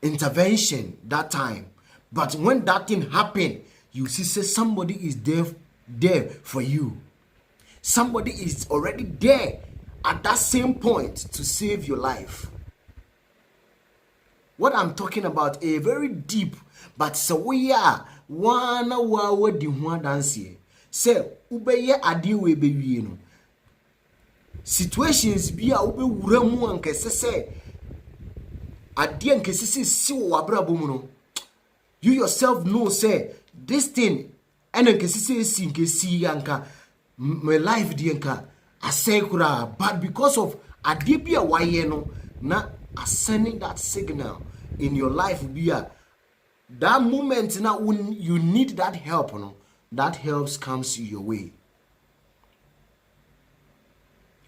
intervention that time, but when that thing happen, you see say somebody is there for you. Somebody is already there at that same point to save your life. What I'm talking about a very deep, but so we are one hour di one dance. Say ubeye adi we be no. Situations be a ube wuramu ankese se adi ankese si wabrabo mu no. You yourself know say this thing and ankese si nkesi anka my life di anka asekura, but because of adi bi a waye no na ascending that signal in your life be a that moment now when you need that help, that help comes your way.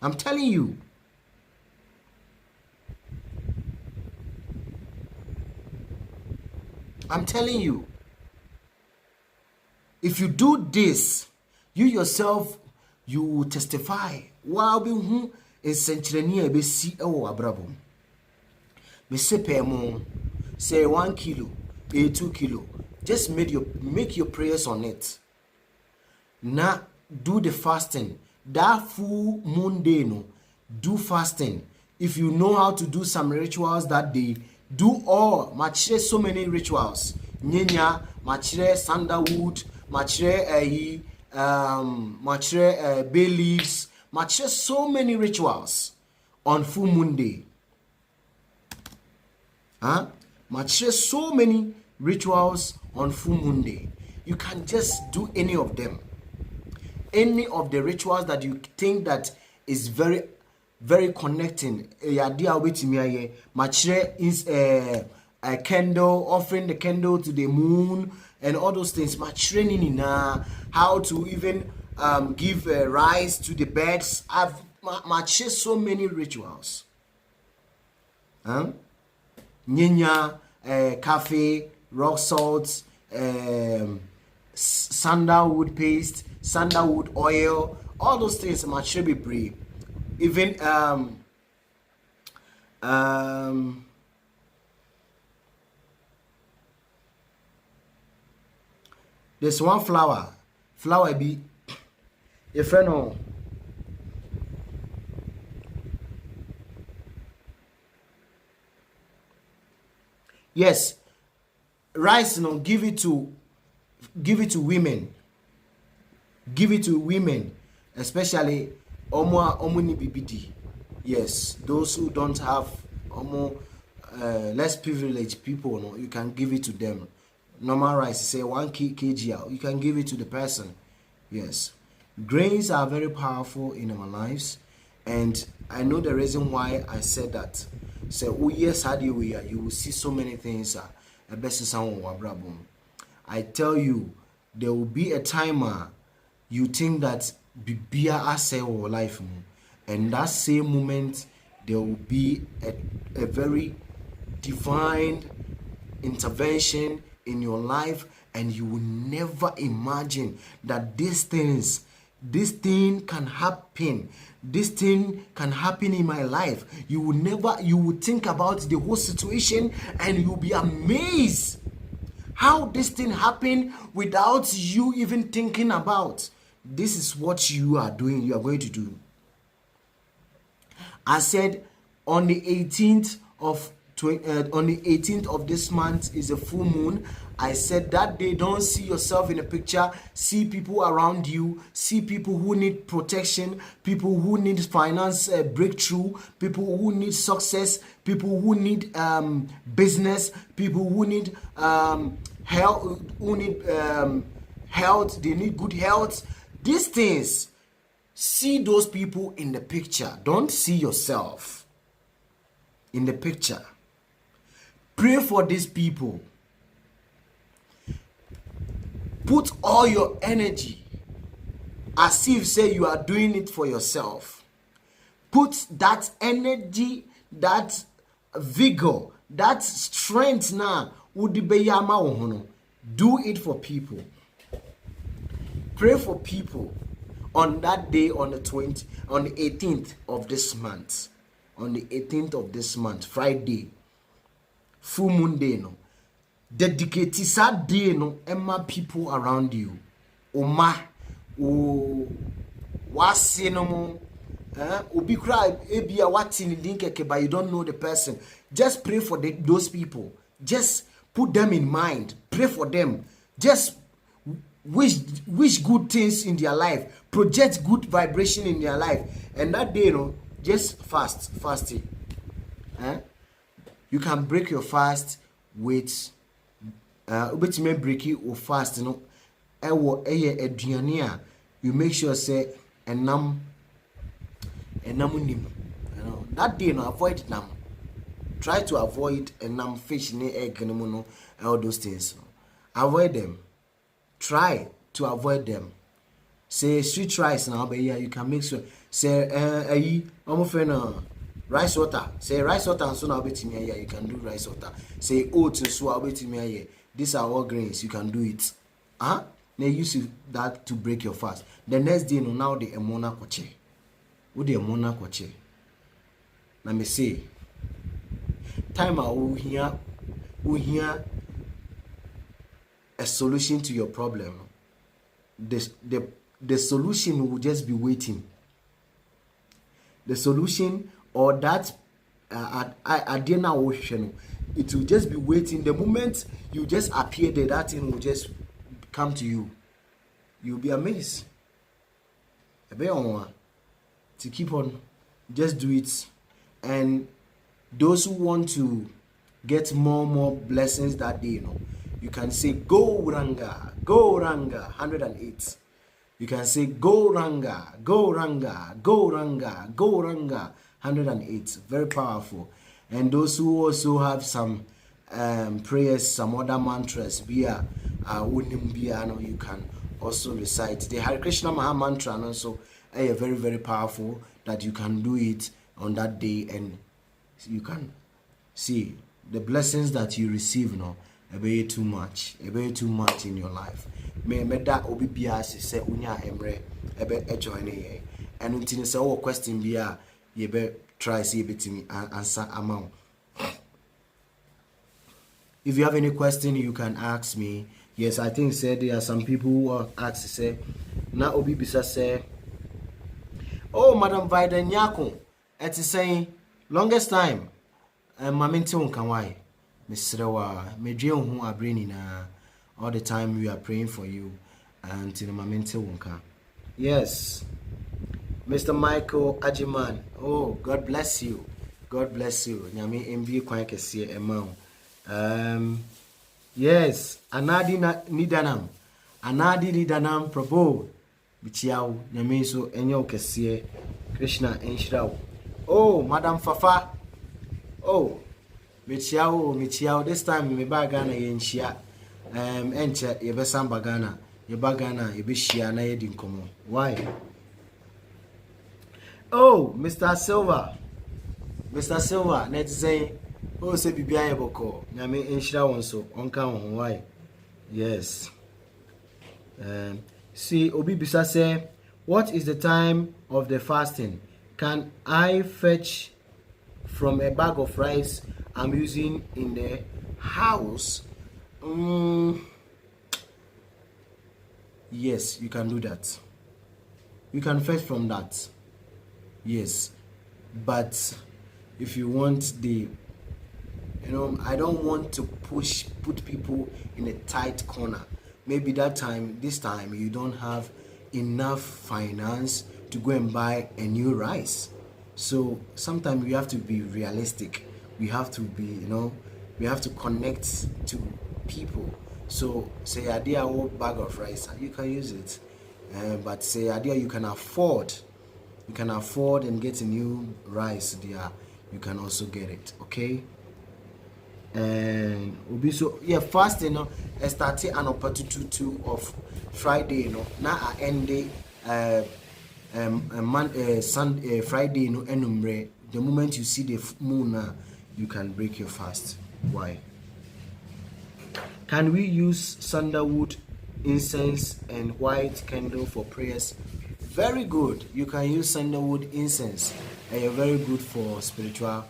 I'm telling you. If you do this, you yourself, you will testify. Wow, be who is centrania be see abrabo. Me say 1 kilo, 2 kilo. Just make your prayers on it. Now do the fasting. That full moon day, do fasting. If you know how to do some rituals that day, do all. Machire so many rituals. Nyenya, machire sandalwood, machire bay leaves, machire so many rituals on full moon day. Mature so many rituals on full moon day. You can just do any of them. Any of the rituals that you think that is very, very connecting. Mature is a candle, offering the candle to the moon, and all those things. Mature how to even give rice to the birds. I've mature so many rituals. Nyenya, coffee, rock salt, sandalwood paste, sandalwood oil, all those things mature be brave. Even there's one flower be a friend of yes, rice, give it to women. Give it to women, especially omo ni BBD. Yes, those who don't have less privileged people, you can give it to them. Normal rice, say 1 kg, you can give it to the person. Yes, grains are very powerful in our lives, and I know the reason why I said that. So, oh yes, how do we are? You will see so many things. I tell you, there will be a timer. You think that bibia ase or life, and that same moment there will be a very divine intervention in your life, and you will never imagine that this thing can happen. This thing can happen in my life. You will think about the whole situation, and you'll be amazed how this thing happened without you even thinking about. This is what you are doing, you are going to do. I said on the 18th of this month is a full moon. I said that day, don't see yourself in a picture. See people around you. See people who need protection. People who need finance breakthrough. People who need success. People who need business. People who need health. Health. They need good health. These things. See those people in the picture. Don't see yourself in the picture. Pray for these people. Put all your energy as if say you are doing it for yourself. Put that energy, that vigor, that strength now. Do it for people. Pray for people on that day, on the 18th of this month. On the 18th of this month, Friday, full moon day, no. Dedicate that day, no, emma people around you. Oma, wasi no mo, obi cry, ebia wati ni linkeke, but you don't know the person. Just pray for those people. Just put them in mind. Pray for them. Just wish good things in their life. Project good vibration in their life. And that day, no, just fasting. You can break your fast with ubetime break it or fast, you know. You make sure say enam nim. You know, that day, no, avoid nam. Try to avoid enam, fish, egg, no, all those things. Avoid them. Try to avoid them. Say sweet rice now, but yeah, you can make sure. Say rice water. Say rice water and so now bet me yeah, you can do rice water. Say oats and so bet me yeah. These are all grains, you can do it. Now use that to break your fast. The next day, no, now the emona koche. What the emona koche? Let me say, time I will hear a solution to your problem. The solution will just be waiting. The solution or that Adena ocean, it will just be waiting. The moment you just appear there, that thing will just come to you. You'll be amazed. To keep on, just do it. And those who want to get more blessings that day, you know, you can say go Ranga 108. You can say go Ranga 108. Very powerful. And those who also have some prayers, some other mantras, you can also recite the Hare Krishna Maha mantra, and also very, very powerful, that you can do it on that day, and you can see the blessings that you receive. No, be too much in your life. Me that obi bias say unya emre ebe join ye, and until say our question bia ye be try see betimi answer amount. If you have any question, you can ask me. Yes, I think said there are some people who ask say na obi bisa say, oh Madam Vida Nyako, it is saying longest time mamenti wonka why misrewa medwe hu abreni na all the time we are praying for you until mamenti wonka. Yes, Mr. Michael Ajiman, oh God bless you, nyame envie kwan kese ema. Yes, Anadi Nidanam Prabhu Bichiao nyame so enyo kese Krishna enshirao. Oh Madam Fafa, oh Michiao, this time me bagana yenshia enche yebesam bagana yebagana yebishia na yedi nkomo. Why? Oh Mr. Silva net say oh say bibia yeboko nyame enshira won so onka won. Why? Yes. See obi bisa say, what is the time of the fasting? Can I fetch from a bag of rice I'm using in the house? Yes, you can do that. You can fetch from that. Yes, but if you want the, I don't want to put people in a tight corner. Maybe this time you don't have enough finance to go and buy a new rice. So sometimes we have to be realistic. We have to be, we have to connect to people. So say idea old bag of rice, you can use it. But say idea you can afford and get a new rice there, you can also get it. Okay. And will be so fasting starting an opportunity of Friday, now end day Sunday Friday enumere. The moment you see the moon, you can break your fast. Why? Can we use sandalwood, incense, and white candle for prayers? Very good. You can use sandalwood incense, and you're very good for spiritual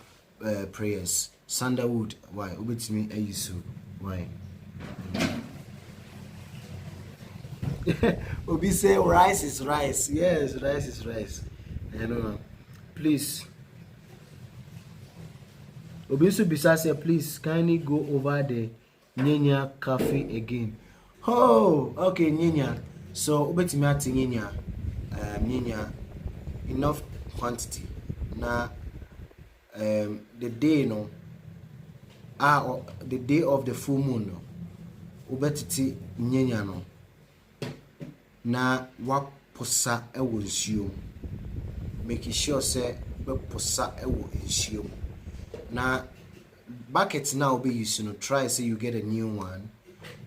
prayers. Sandalwood, why? Ubetimi ayisu, why? Obi say rice is rice. Yes, rice is rice. Please. Obi so bisa say, please kindly go over the Nyenya Cafe again. Oh, okay, Nyenya. So ubetimi ati Nyenya. Nyenya enough quantity. Na the day the day of the full moon ubetiti Nyenya no. Na waposa ewo nsuo, make sure say waposa ewo nsuo. Na bucket now be use try say you get a new one.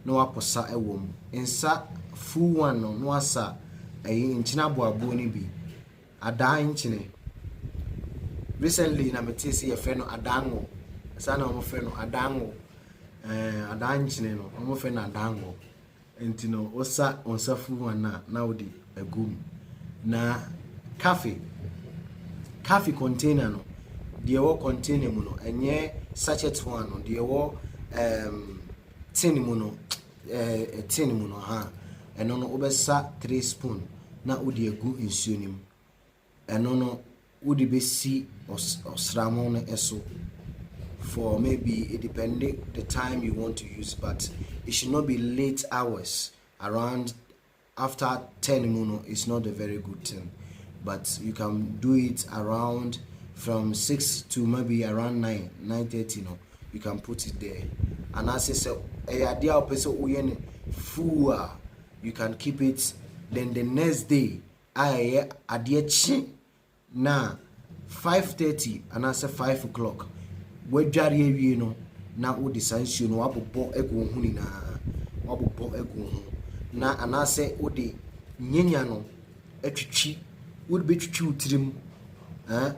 No waposa ewo mu. Insa full one no asa inchina boabo ni bi. Ada inchine. Recently na meti say your friend no adango. Sana omo friend no adango. Ada inchine no omo friend adango. Entino osa onsafu wana na odi egum na coffee container no de wo container mu no enye sachet one no de wo tin mu no ha eno no obesa 3 spoon na odi egu nsuo nim eno no odi besi osramo no eso for maybe it depending the time you want to use, but it should not be late hours. Around after 10 muno is not a very good thing, but you can do it around from 6 to maybe around 9:30. you can put it there. And as I say a idea person uyen full, you can keep it. Then the next day I adie chi na 5:30 and I say 5 o'clock. We jari ewie no na wo desansuo no wabobo egu hu ni na wabobo egu hu na anase wo de nyenya no atwitwi wo de betwitwi utirim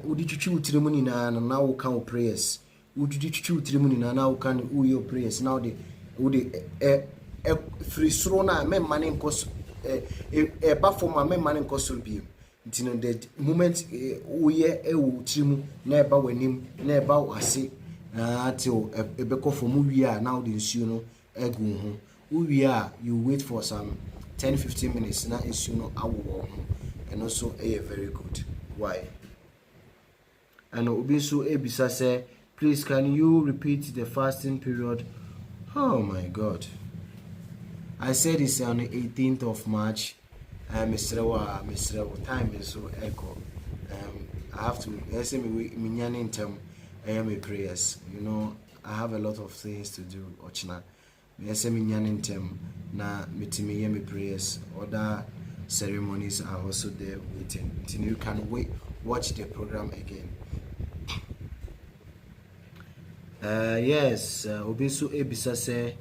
wo de twitwi utirim ni na wo kan prayers wo de twitwi utirim ni na wo kan wo your prayers now de wo de free soro na me mane nkos ba for me mane nkos bi ntino the moment wo ye wo utirim na ba wanim na ba wase till ebeko from uwia now the nsuo no egu ho uwia you wait for some 10-15 minutes na nsuo no awo ho and also very good. Why? And obi so ebisa say, please can you repeat the fasting period? Oh my God, I said it's on the 18th of March. Mr. Time is so echo. I have to say me in term my prayers. You know, I have a lot of things to do. Ochina, me say me nyan intem na metimi my prayers. Other ceremonies are also there waiting. Till you can watch the program again. Yes, Obisu Ebisa say.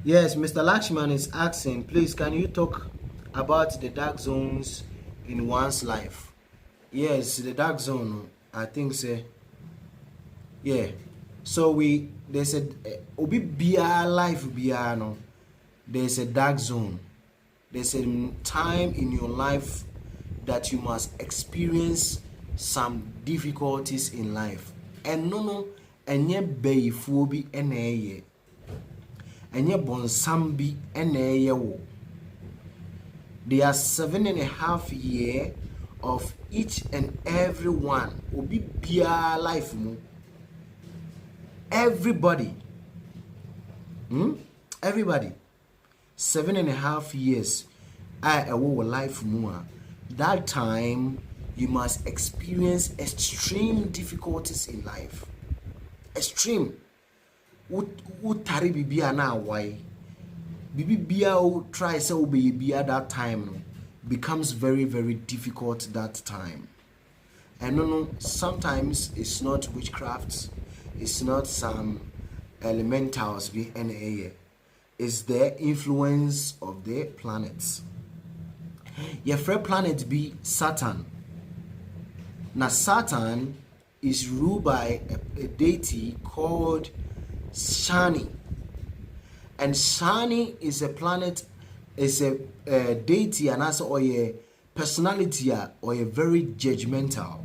Yes, Mr. Lakshman is asking, please can you talk about the dark zones in one's life? Yes, the dark zone, I think say, yeah. So there's a obi bia life bia no. There's a dark zone. There's a time in your life that you must experience some difficulties in life. And no, enye beyifuo bi eneye. Enye bonsam bi eneye wo. There are 7.5 years of each and every one. Obi bia life mo. Everybody. Everybody. 7.5 years. I will life more. That time you must experience extreme difficulties in life. Extreme. Utari bibia na why? Bibi bia o try say obey bia that time no becomes very very difficult that time. And no, sometimes it's not witchcraft, it's not some elementals be NA. It's the influence of the planets. Your friend planet be Saturn. Now Saturn is ruled by a deity called Shani. And Shani is a planet, is a deity and also or a personality or a very judgmental.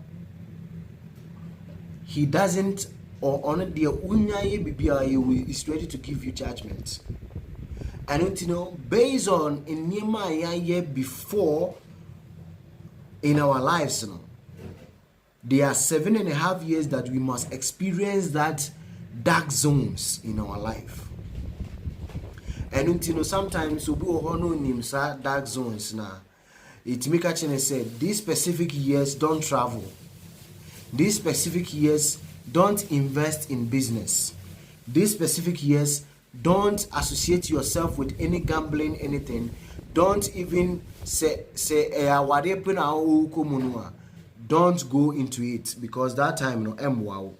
He doesn't or on the unyaye bibia is ready to give you judgment. And you know, based on in Nehemiah before in our lives, you know, there are 7.5 years that we must experience that dark zones in our life. And you know, sometimes we nimsa dark zones now. It make a change say these specific years don't travel. These specific years don't invest in business. These specific years don't associate yourself with any gambling, anything. Don't even say don't go into it because that time no wow.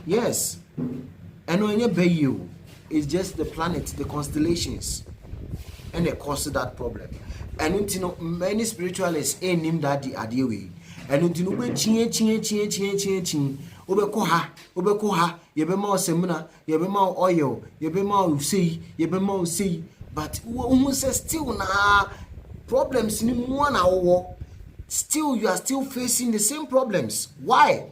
Yes. And when you pay you, it's just the planets, the constellations, and they cause that problem. And you know, many spiritualists ain't named that the idea way. And you know, we chin. Obekoha, yebema semuna, yebema oil, yebema usei, yebema usei. But who says still na problems ni mwana owo. Still you are still facing the same problems. Why?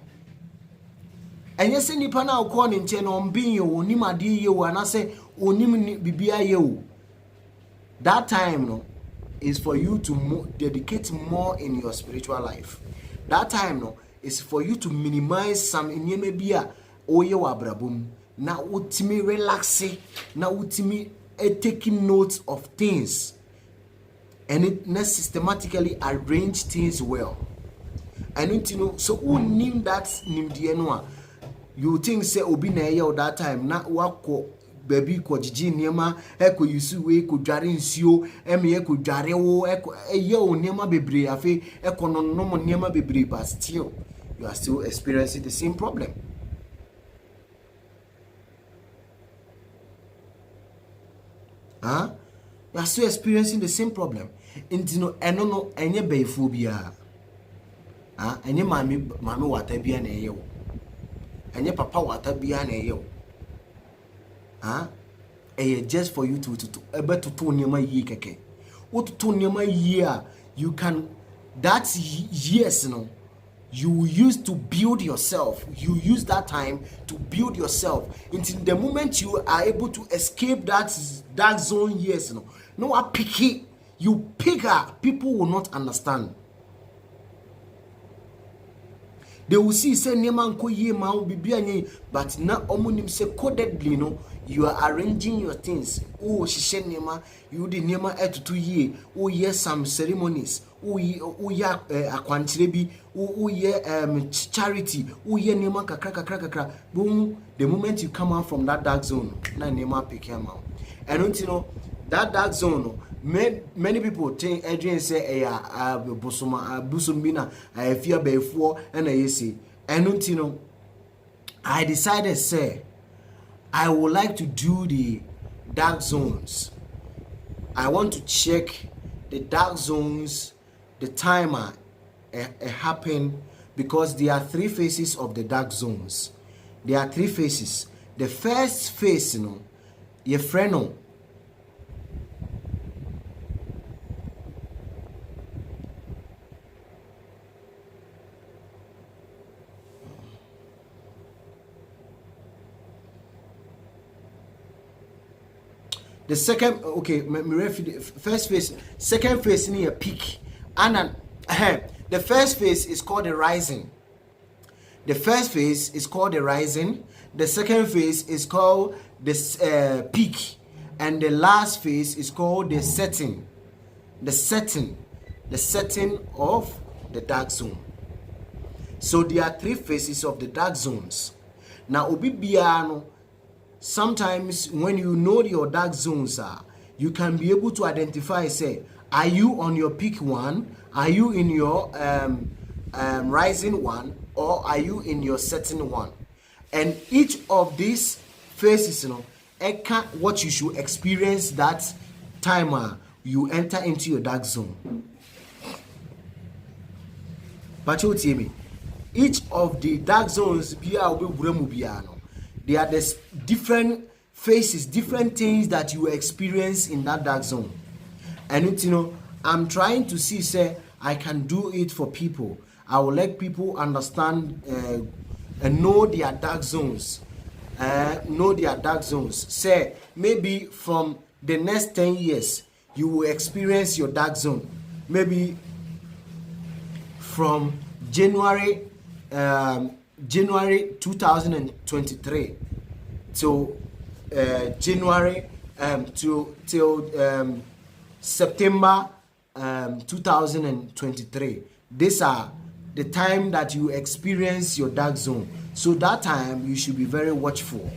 And yes, any pana ukon in chen on being you, onima di you, and I say onim bibia you. That time no is for you to dedicate more in your spiritual life. That time no is for you to minimize some inyemebia oye wabrabum. Na utimi relaxing, na utimi taking notes of things. and it not systematically arrange things well. And you know, so who name that name the you think say obi na ye that time na wako baby ko jiji niema eko yusu we ko dware nsuo eme ko dware wo eko eye o niema bebre afi eko no no niema bebre, but still you are still experiencing the same problem. You are still experiencing the same problem. Intino eno no enye beifo bia. Enye mami wata bia na eye wo. Enye papa wata bia na eye wo. Just for you to ebe to niema yi keke. O to niema yi you can, that years no, you use to build yourself. You use that time to build yourself. Until the moment you are able to escape that dark zone years, no, I pick it. You pick her, people will not understand. They will see say neman ko ye ma obibi but na omunim say codedly no, you are arranging your things. Oh, shishe nema, you di nema etutu ye. Oh, yes, some ceremonies. Oh, ya akwantirebi. Oh, yeah, charity. Oh, yeah, nema kakra. Boom. The moment you come out from that dark zone, na nema pick him out. And you know that dark zone. Many people think Adrian say busumbina fear before and I say and you know I decided say I would like to do the dark zones. I want to check the dark zones, the timer happen, because there are 3 phases of the dark zones. There are 3 phases. The first phase, you know, your friend. The second, okay, first phase, second phase near peak, and the first phase is called the rising. The first phase is called the rising. The second phase is called the peak, and the last phase is called the setting. The setting of the dark zone. So there are 3 phases of the dark zones. Now, obi biano. Sometimes when you know your dark zones are, you can be able to identify, say, are you on your peak one? Are you in your rising one? Or are you in your setting one? And each of these phases, you know, what you should experience that time you enter into your dark zone. But you tell me, each of the dark zones, there are the different phases, different things that you experience in that dark zone. And you know, I'm trying to see, say, I can do it for people. I will let people understand and know their dark zones. Say, maybe from the next 10 years, you will experience your dark zone. Maybe from January 2023 till January till September 2023. These are the time that you experience your dark zone. So that time you should be very watchful.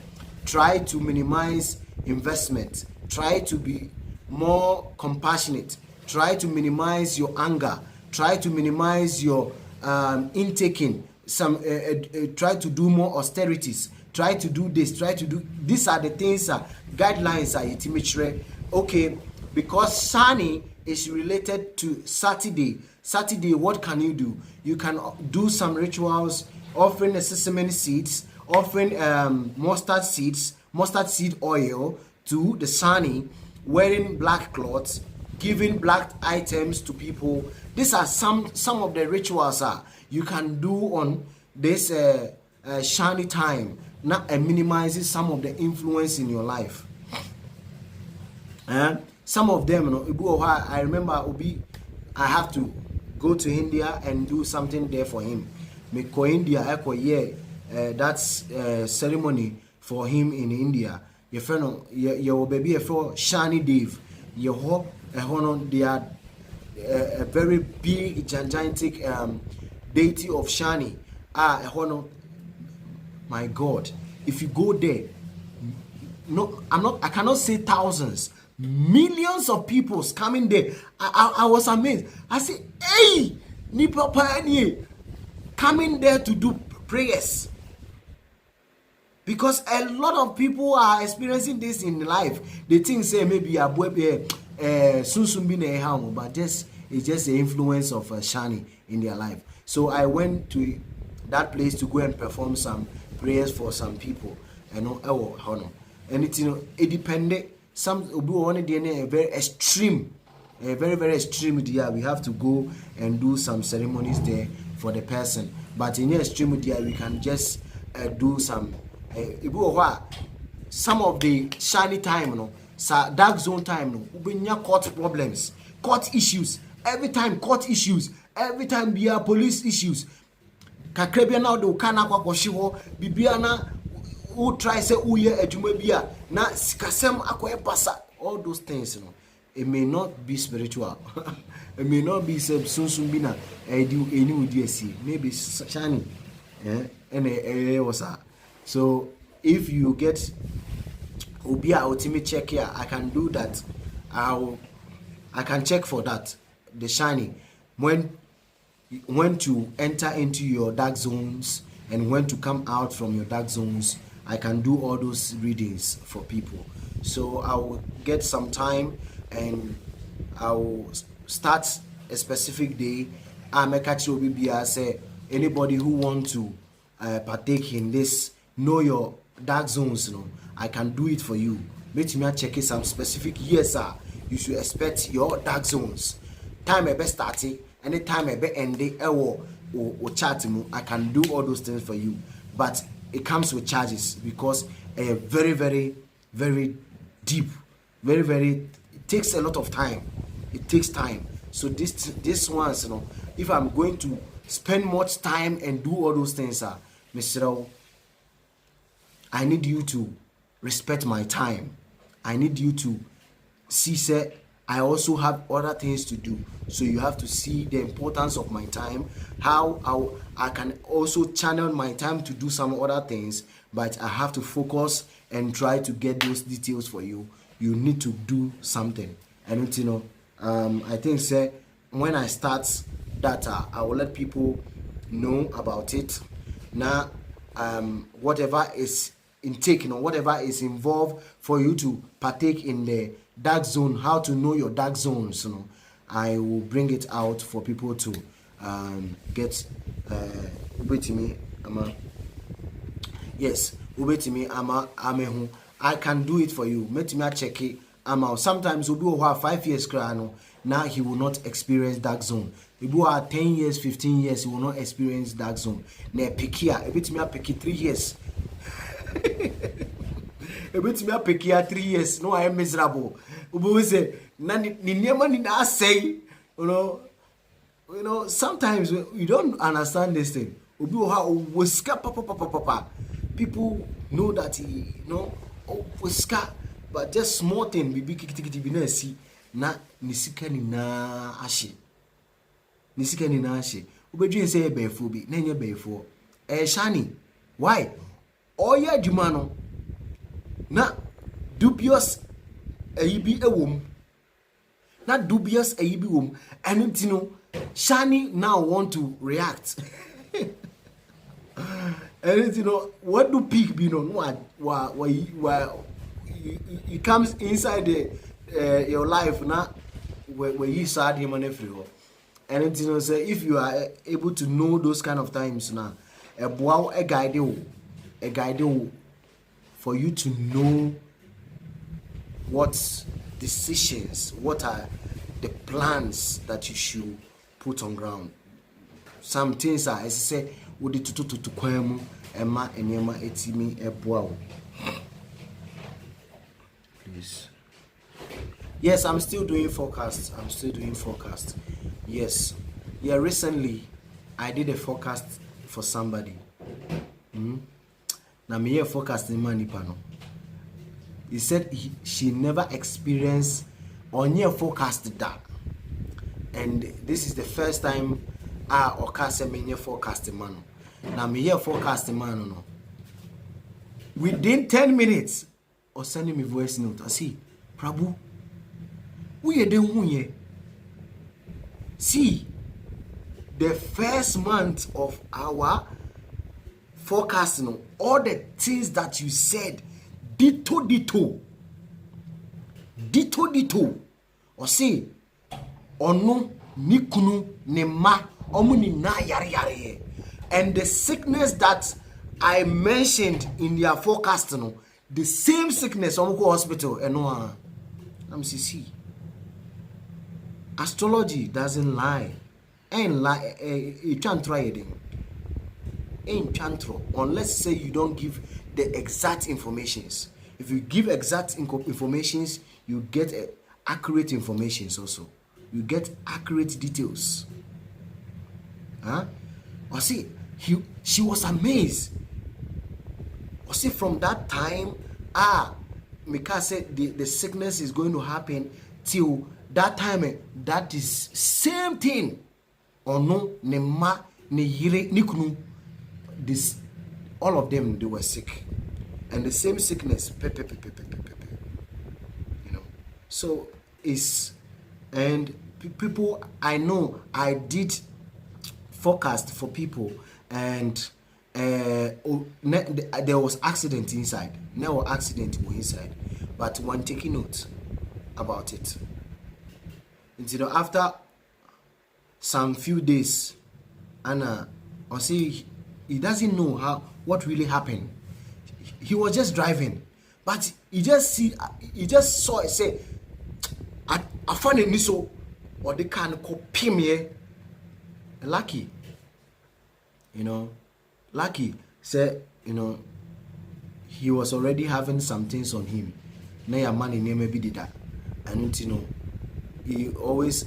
Try to minimize investment. Try to be more compassionate. Try to minimize your anger. Try to minimize your intaking. Try to do more austerities. Try to do this. Try to do. These are the things. Guidelines are ultimately okay, because Sani is related to Saturday. Saturday, what can you do? You can do some rituals, offering the sesame seeds, offering mustard seed oil to the Sani, wearing black clothes, giving black items to people. These are some of the rituals you can do on this shiny time, not minimizing some of the influence in your life. Some of them, I remember I have to go to India and do something there for him. Me go India, that's ceremony for him in India. Your friend, your baby, for Shani Dev, your hope, they are a very big gigantic deity of Shani. My God, if you go there, no, I cannot say thousands, millions of people coming there. I was amazed. I said, hey, nipa pioneer coming there to do prayers, because a lot of people are experiencing this in life. They think say maybe soon but it's just the influence of Shani in their life. So I went to that place to go and perform some prayers for some people. And it depended. Some one day a very extreme, a very extreme dia. We have to go and do some ceremonies there for the person. But in the extreme dia, we can just do some. Some of the Shiny time, dark zone time, court problems, court issues. Every time court issues. Every time be a police issues. Kakrebia now do kana kwa koshiwo bibiana who try say uye ejuma bia na sikasem akoye pasa. All those things, it may not be spiritual. It may not be sunsun bina do any udsi. Maybe shiny. So if you get Obia ultimate check here, I can do that. I can check for that. The shiny when to enter into your dark zones and when to come out from your dark zones. I can do all those readings for people. So I will get some time and I will start a specific day. I make a say anybody who want to partake in this, know your dark zones, I can do it for you. Make me check some specific years, sir. You should expect your dark zones. Time best starting, anytime ending, or chat, I can do all those things for you. But it comes with charges because very deep, very it takes a lot of time. It takes time. So this ones, if I'm going to spend much time and do all those things, Mr. I need you to respect my time. I need you to see, sir, I also have other things to do. So you have to see the importance of my time, how I can also channel my time to do some other things, but I have to focus and try to get those details for you. You need to do something. And I think, sir, when I start that, I will let people know about it. Now, whatever is intake, whatever is involved for you to partake in the dark zone, how to know your dark zones, I will bring it out for people to get with me. Yes, with me. I can do it for you. Let me check it. Sometimes we do have 5 years. Now he will not experience dark zone. If you are 10 years, 15 years, he will not experience dark zone. Now pick here. A bit me pick 3 years. A bit me pick here 3 years. No, I am miserable. Ubu say, "Nani say." Sometimes you don't understand this thing. Ubu how whisker papa. People know that whisker, but just small thing. Bibi kiti binesi na nisika ni na ashe. Nisika ni na ashe. Ubedwe say befo bi, na nye befo. Shani, why? Oya jumano na dubious ayibi ewom. Na dubious ayibi wom. And Shani now want to react. And what do pig be he comes inside your life now where you sad him and everywhere. And say if you are able to know those kind of times now, a guide for you to know what decisions, what are the plans that you should put on ground. Some things are, as I say, would it to kwemu Emma and Emma etimi eboa. Please. Yes, I'm still doing forecasts. Yes. Yeah, recently I did a forecast for somebody. Now me forecast in money panel. He said she never experienced or near forecast that. and this is the first time oka se me forecast man. Now me here forecast man no. Within 10 minutes, or sending me voice note. I see, Prabhu, we are doing here. See, the first month of our forecasting, all the things that you said, ditto. Or say, ono nikunu nema omuni na yare. And the sickness that I mentioned in their forecast, the same sickness on hospital and no I'm see. Astrology doesn't lie. Ain't lie. You can't try it. Ain't can't try unless say you don't give the exact informations. If you give exact informations, you get accurate informations also. You get accurate details. Huh? Or see, she was amazed. Or see, from that time, Mika said the sickness is going to happen till that time. That is same thing. Or no, ne ma, ne yire, ni kunu. This, all of them, they were sick, and the same sickness. You know, so it's and people. I know I did forecast for people, and there was accident inside. No accident was inside, but one taking note about it. Until after some few days, Anna, I see he doesn't know what really happened. He was just driving, but he just saw it say, I found a niso or they can copy me. Lucky, you know, lucky said, you know, he was already having some things on him. Now your money name maybe did that, and you know, he always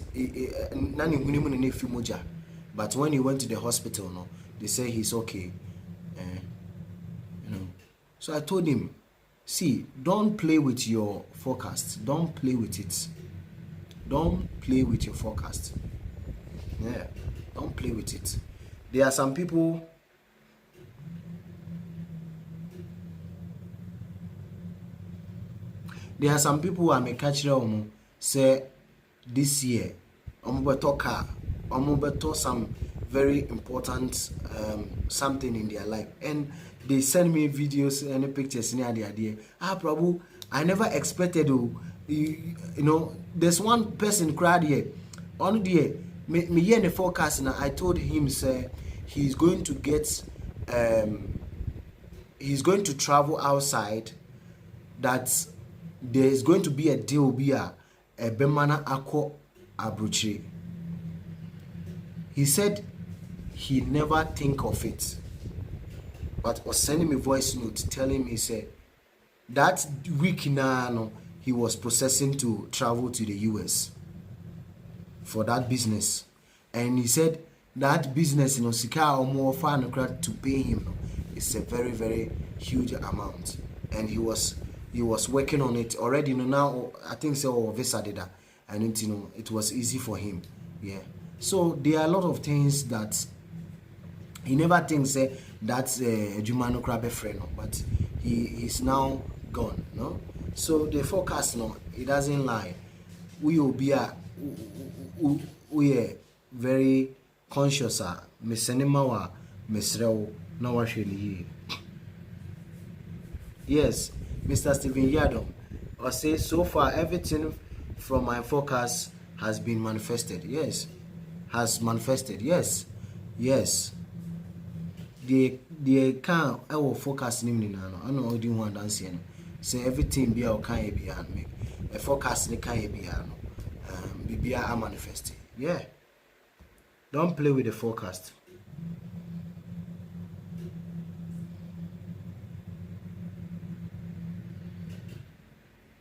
but when he went to the hospital, no, they say he's okay, you know. So I told him, see, don't play with your forecast. Don't play with it. Don't play with your forecast. Yeah, don't play with it. There are some people. There are some who are make catch say this year, talk some very important something in their life, and they send me videos and pictures near the idea. Prabhu, I never expected you know, there's one person cried here on the me hear the forecast, and I told him say he's going to get he's going to travel outside, that there is going to be a deal be a bemana ako abruchi. He said he never think of it, but was sending me voice note telling me, he said that week now he was processing to travel to the US for that business, and he said that business, you know, sika or more far to pay him is a very, very huge amount, and he was working on it already. You know, now I think so Visa did that, and you know, it was easy for him. Yeah. So there are a lot of things that he never thinks that's a Jumano Crabbe friend, but he is now gone. No, so the forecast, no, it doesn't lie. We will be we are very conscious. Mesenemawa mesreo na washeli. Yes, Mr. Stephen Yadom, I say so far everything from my forecast has been manifested. Yes. Has manifested. Yes. The can I will focus him now. I know didn't want to answer. Say everything be our can be and make a forecast the can be a manifested. Yeah. Don't play with the forecast.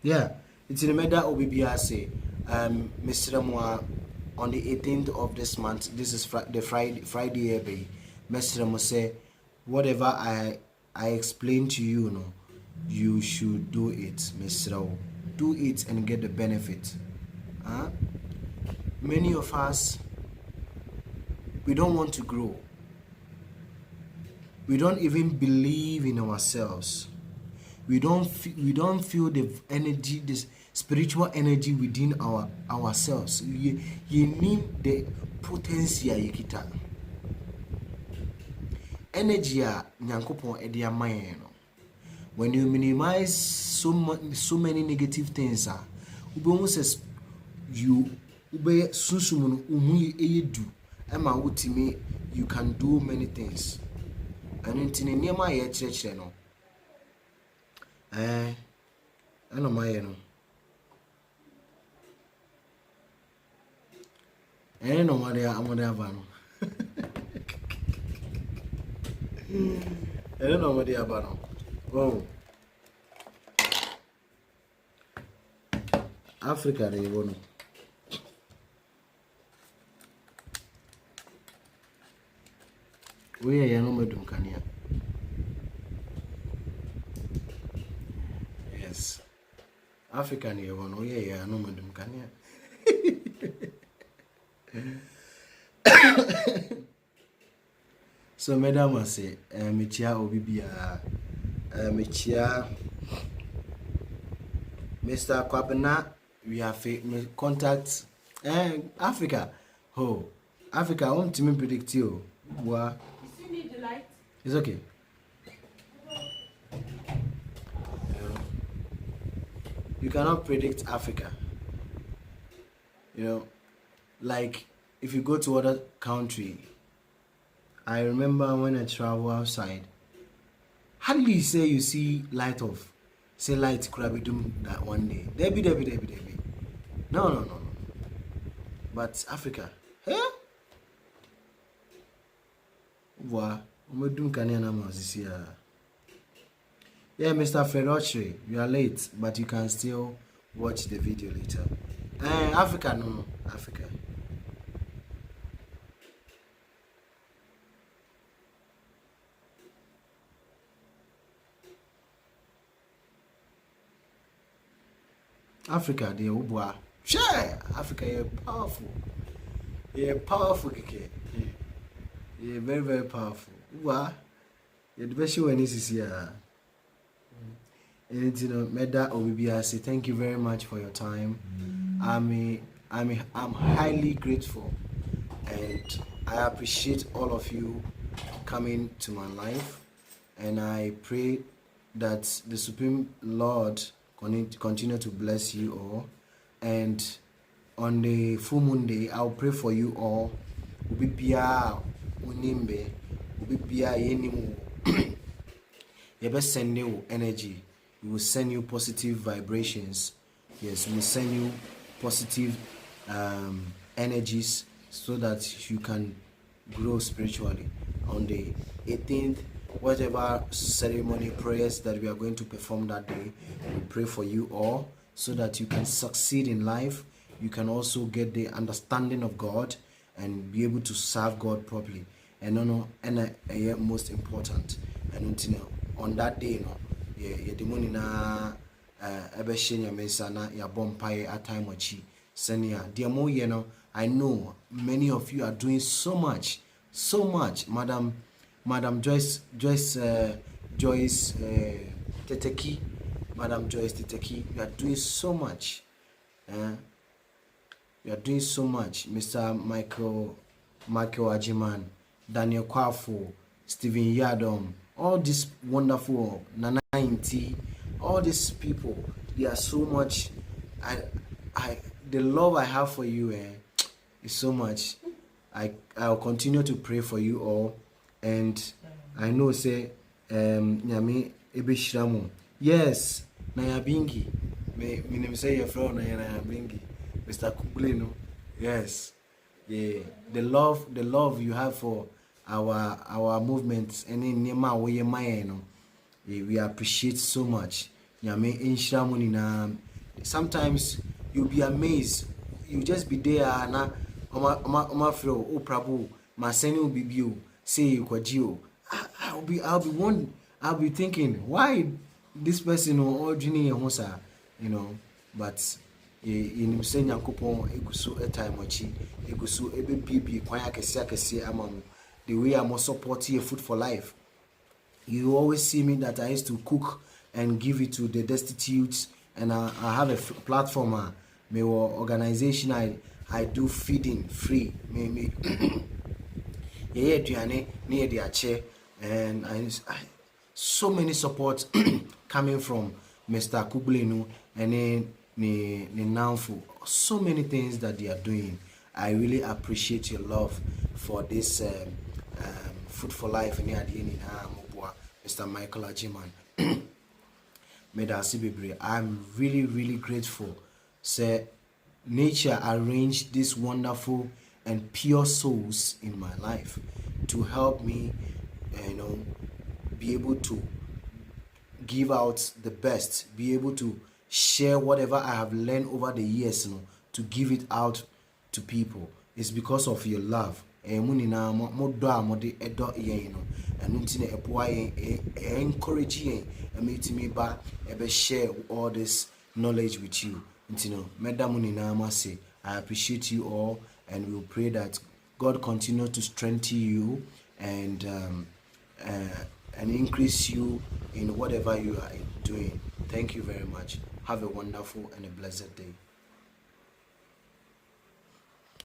Yeah. It's in the matter of BBRC. Mr. Asamoah, on the 18th of this month, this is the Friday every, Mr. Asamoah say, whatever I explain to you, you know, you should do it, Mr. Do it and get the benefit. many of us, we don't want to grow. We don't even believe in ourselves. We don't feel the energy, this spiritual energy within ourselves. You need the potency yikita. Energy nyankopon edia mayen no. When you minimize so many negative things, ube says you ube susumun eyedu ema utimi, you can do many things. And intini niema ye church no. Ano maye no. No made abano. No made abano. Oh. Africa they won. We are no medum kania. Yes. Africa they won. We are no medum kania. So madam I say metia obibia metia Mr. Kwabena, we have contact Africa. Oh, Africa, I want to predict you. What? You still need the light? It's okay. You cannot predict Africa. You know, like if you go to other country, I remember when I travel outside, how do you say you see light off? Say light could do that one day. Debbie. No. But Africa, yeah? Wow, yeah, Mr. Ferroche, you are late, but you can still watch the video later. Africa, no, Africa. Africa, they ubwa. Sure, Africa, you're powerful. You're powerful, keke. You're very, very powerful. Ubwa. You're the best when this is here. And you know, Meda Obibia, say thank you very much for your time. I'm highly grateful, and I appreciate all of you coming to my life, and I pray that the Supreme Lord continue to bless you all. And on the full moon day, I'll pray for you all. Ubibia unimbe, ubibia yenimu. Yebe send you energy. We will send you positive vibrations. Yes, we will send you positive energies so that you can grow spiritually. On the 18th, whatever ceremony prayers that we are going to perform that day, we pray for you all so that you can succeed in life. You can also get the understanding of God and be able to serve God properly. And most important, and on that day, the money na ebeshenya mesana ya bompaye at time wachi senia dear mo I know many of you are doing so much, Madam Joyce Teteki, Madam Joyce Teteki, you are doing so much. You are doing so much. Mr. Michael Ajiman, Daniel Kwafo, Stephen Yadom, all these wonderful Nana Inti, all these people, they are so much. The love I have for you is so much. I'll continue to pray for you all, and I know say nyame ebeshiramu. Yes, na ya bingi. Me name say your friend na ya bingi. Mr. Kublino. Yes. Yeah, the love you have for our movements and in Nema we mayeno. We appreciate so much. Nyame enshiramu ni na. Sometimes you'll be amazed. You just be there na Oma fro oh prabu my sending will be you say you kwajio. I'll be thinking why this person or ordinary hosa, but in say Yankopon egusu a time wachi egusu ebe bibi kwan akese ama mo. The way I'm supporting a Food for Life. You always see me that I used to cook and give it to the destitute, and I have a platform, my organization. I do feeding free. Me yeah, Diane near the chair, and so many support coming from Mr. Kublinu and then Nanfu. So many things that they are doing. I really appreciate your love for this Food for Life and Mr. Michael Ajiman. I'm really, really grateful. Say, nature arranged these wonderful and pure souls in my life to help me, be able to give out the best, be able to share whatever I have learned over the years, to give it out to people. It's because of your love. Encourage you and make me back share all this knowledge with you. I appreciate you all, and we'll pray that God continue to strengthen you and increase you in whatever you are doing. Thank you very much. Have a wonderful and a blessed day.